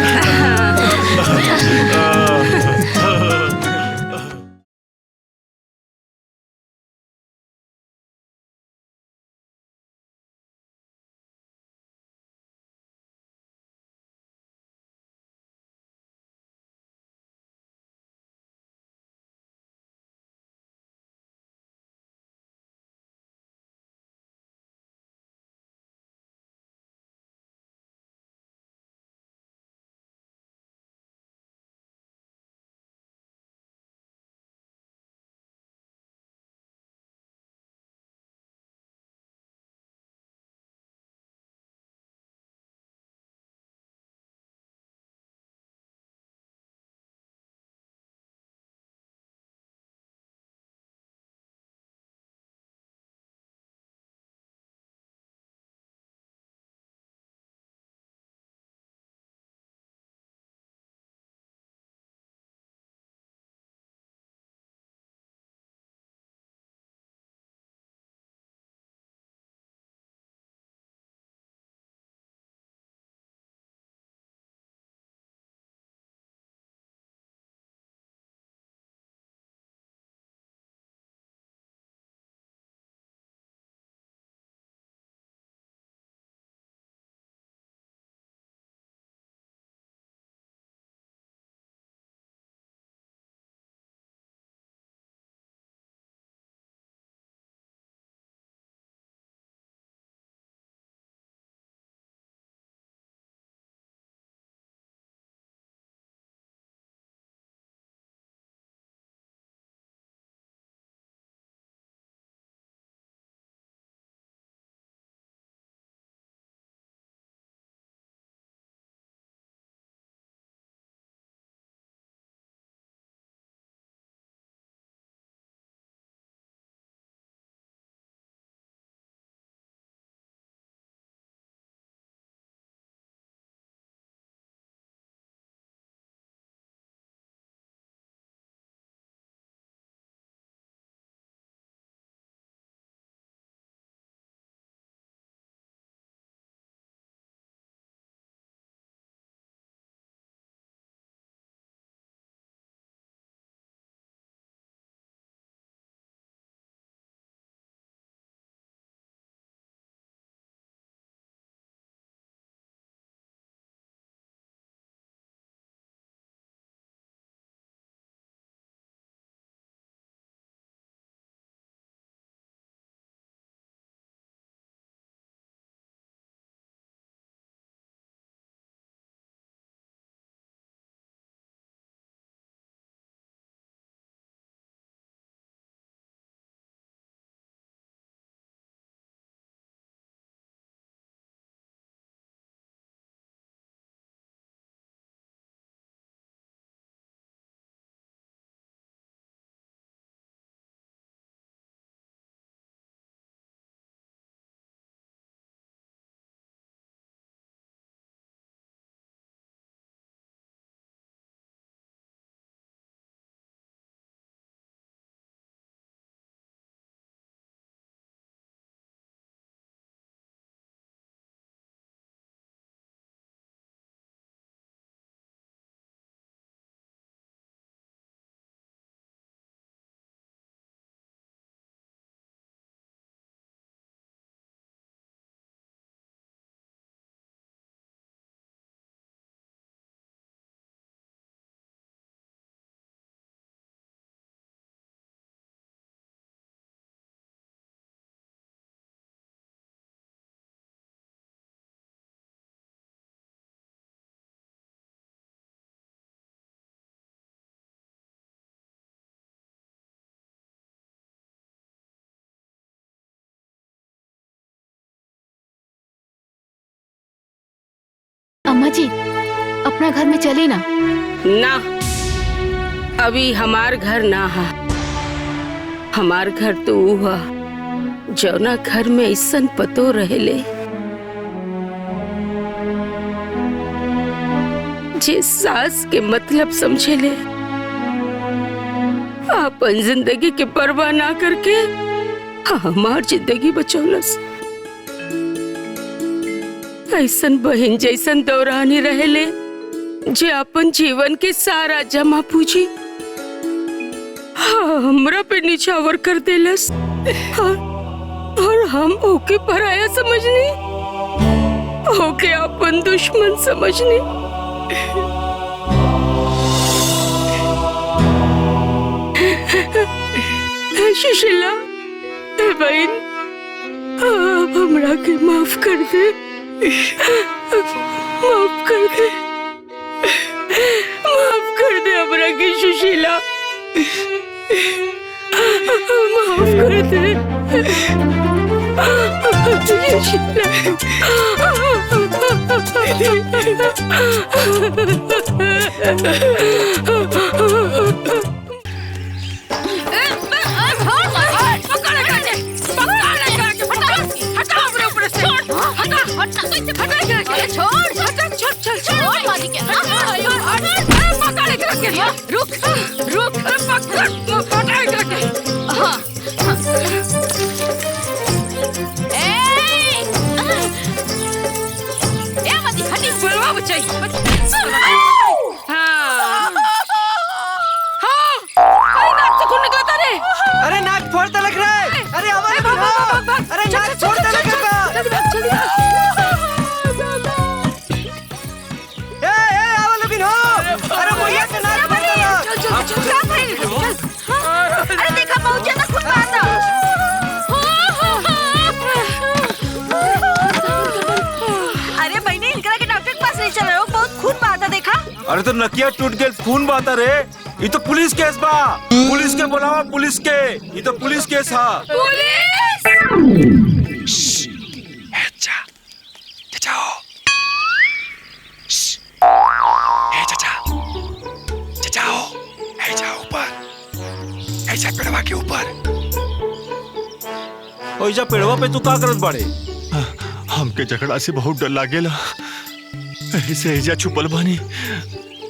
अम्मा जी अपना घर में चली ना। ना, अभी हमार घर ना है। हमार घर तो ऊ है जौना घर में ऐसन पतो रहेले जे सास के मतलब समझेले, अपन जिंदगी के परवाह ना करके हमार जिंदगी बचौलस। ऐसन बहन जैसन दौरानी रहेले जे अपन जीवन के सारा जमा पूंजी हमरा पे निछावर कर देलस और हम ओके पराया समझनी, ओके अपन दुश्मन समझनी। सुशीला बहन, आप हमरा के माफ कर दे, माफ कर दे, माफ कर दे हमरा के सुशीला, माफ कर दे रुक रुक अरे नाक फोड़ता लग रहा है। अरे हमारे अरे नाक फोड़ता लग रहा है। आवा लोगिन हो। अरे भैया से नाक फोड़ता लग। अरे देखा बहुत ज्यादा खून बहा। अरे बहनी इनकरा के डॉक्टर के पास ले चल रहे हो, बहुत खून बहा देखा। अरे तो नकिया टूट गया, खून बहता रे। ये तो पुलिस केस बा, पुलिस के बुलावा, पुलिस के। ये तो पुलिस केस हा। पेड़वा के ऊपर। ओइजा पेड़वा पे तू का करत बाड़े? हमके झगड़ा से बहुत डर लागेला, ऐसे ऐजा छुपल बानी।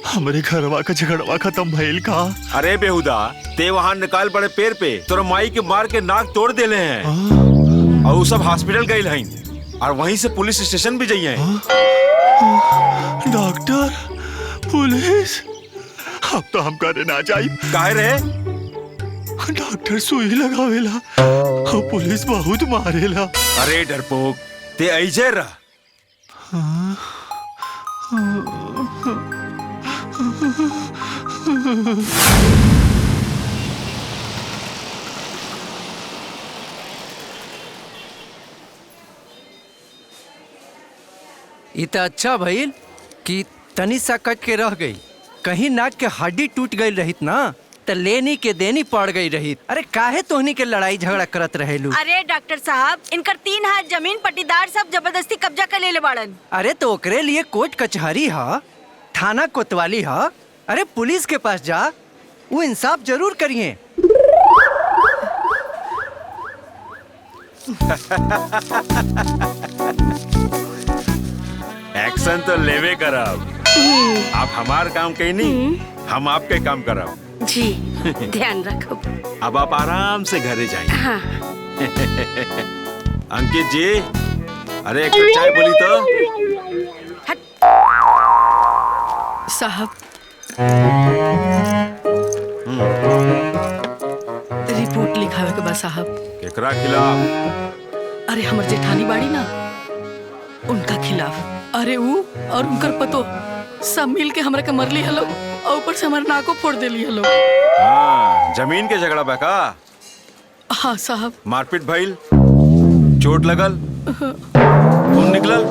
हमरे घरवा का झगड़वा खत्म भइल का? अरे बेहुदा, ते वहाँ निकाल बड़े पेड़ पे तोरा माई के मार के नाक तोड़ देले हैं और वो सब हॉस्पिटल गए हैं और वहीं से पुलिस स्टेशन भी जाइए। डॉक्टर, पुलिस, अब तो हम करे ना जाई। काहे रे? डॉक्टर सुई लगावेला और पुलिस बहुत मारेला। अरे डरपोक, ते ऐजे रह। इतना अच्छा भइल कि तनी सा कट के रह गई। कहीं नाक के हड्डी टूट गई रहित ना तो लेनी के देनी पड़ गई रहित। अरे काहे तोहनी के लड़ाई झगड़ा करत रहेलू? अरे डॉक्टर साहब, इनकर 3 हाथ जमीन पट्टीदार सब जबरदस्ती कब्जा कर ले बाड़न। अरे तो ओकरे लिए कोर्ट कचहरी हा, थाना कोतवाली हा। अरे पुलिस के पास जा, वो इंसाफ जरूर करिए। एक्शन तो लेवे करब। आप हमार काम कहीं नहीं, हम आपके काम करब। जी ध्यान रखो। अब आप आराम से घरे जाइए। हाँ। अंकित जी, अरे एक कप चाय बोली तो। साहब, रिपोर्ट लिखावे के बाद साहब। केकरा खिलाफ? अरे हमर जेठानी बाड़ी ना, उनका खिलाफ। अरे वो और उनकर पतो सब मिल के हमरा के मरली हलो और ऊपर से हमारे नाको फोड़ देली हलो। हाँ, जमीन के झगड़ा बका? हाँ साहब। मारपीट भइल, चोट लगल, खून निकलल?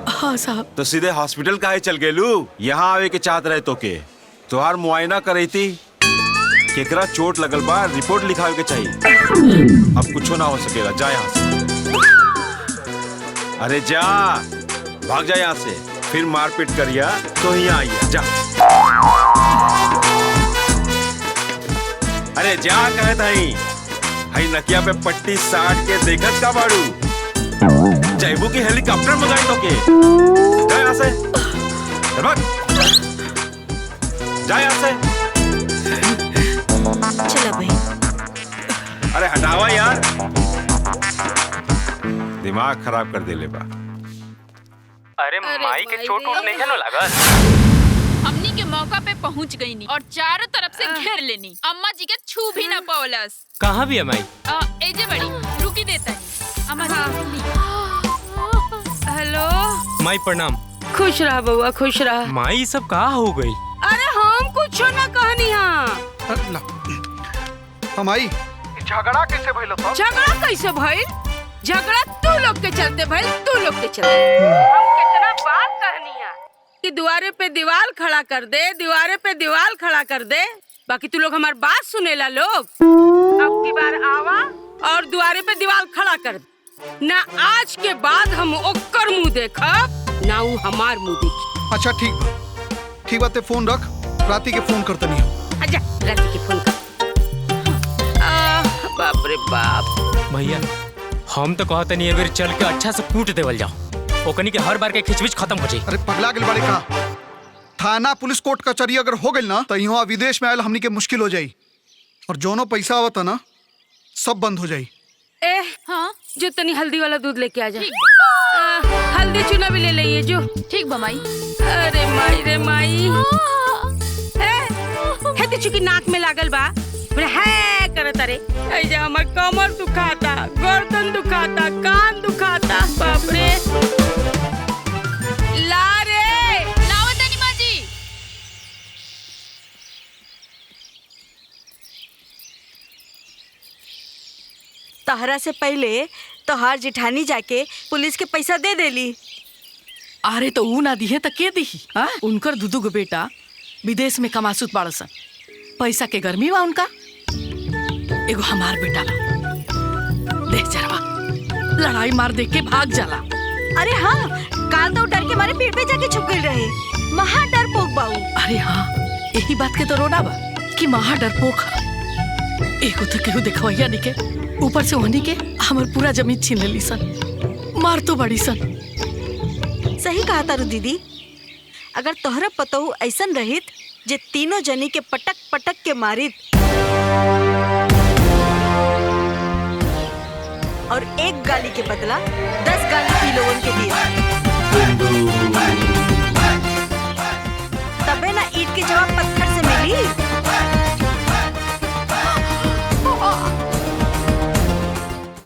हाँ साहब। तो सीधे हॉस्पिटल काहे चल गेलू? यहाँ आवे के चाहत रहे तो के तोहार मुआयना करई थी। केकरा चोट लगल बा, रिपोर्ट लिखावे के चाहिए। अब कुछ ना हो सकेगा, जा यहाँ से। अरे जा, भाग जा यहाँ से। फिर मारपीट करिया तो यहाँ आइए जा। अरे जा कहे थई हई नकिया पे पट्टी साट के देखत का बाड़ू जैबू की हेलीकॉप्टर मंगाई तो के जा यहाँ से जा यहाँ से। चला भाई। अरे हटावा यार दिमाग खराब कर दे ले बा। अरे माई के चोट वोट नहीं है ना लागत। हमनी के मौका पे पहुंच गई नी और चारों तरफ से घेर लेनी। अम्मा जी के छू भी ना पवलस। कहाँ भी है माई? एजे बड़ी रुकी देता है अम्मा जी। हेलो माई प्रणाम। खुश रहा बउआ खुश रहा। माई सब कहाँ हो गई? अरे हम कुछ ना कहनी हमाई झगड़ा कैसे भइल? झगड़ा कैसे भइल? झगड़ा तू लोग के चलते भइल, तू लोग के चलते। हम कितना बात कहनी है कि दुआरे पे दीवार खड़ा कर दे, दीवारे पे दीवार खड़ा कर दे, बाकी तू लोग हमारी बात सुनेला लोग। अब की बार आवा और दुआरे पे दीवार खड़ा कर दे। ना आज के बाद हम ओकर मुंह देखब ना वो हमार मुंह देखी। अच्छा ठीक बात है, फोन रख, राती के फोन करता नहीं। अच्छा राती के फोन कर। बाप रे बाप। भैया हम तो कहते नहीं है चल के अच्छा से कूट देवल जाओ ओकनी के हर बार के खिचबिच खत्म हो जाए। अरे पगला गेल बड़े का थाना पुलिस कोर्ट कचहरी अगर हो गई ना तो यहाँ विदेश में आयल हमनी के मुश्किल हो जाई और जोनो पैसा आवता ना सब बंद हो जाई। हाँ जो तनी हल्दी वाला दूध लेके आ जा। हल्दी चूना भी ले लेंगे जो। ठीक बमाई। अरे माई रे माई है तो चुकी नाक में लागल बा है करत। अरे ऐजा हमर कमर दुखाता, गर्दन दुखाता, कान दुखाता। बाप रे ला रे लाओ तनी माँ जी। तहरा से पहले तोहार जिठानी जाके पुलिस के पैसा दे देली। अरे तो ऊ ना दिहे तो के दिही? हाँ उनकर दुदू गो बेटा विदेश में कमासुत बाड़सन, पैसा के गर्मी बा उनका। एगो हमार बेटा बा देख जरवा लड़ाई मार देख के भाग जाला। अरे हाँ काल तो डर के मारे पेड़ पे जाके छुप गई रहे। महा डरपोक बाऊ। अरे हाँ यही बात के तो रोना बा कि महा डरपोक है। एगो तो केहू देखवैया नहीं के ऊपर से वहनी के हमर पूरा जमीन छीन लेली सन, मार तो बड़ी सन। सही कहा तारू दीदी, अगर तोहरा पतहू ऐसन रहित जे तीनों जनी के पटक पटक के मारित और एक गाली के बदला 10 गाली पी लोगन के दिए, तबे ना ईंट के जवाब पत्थर से मिली।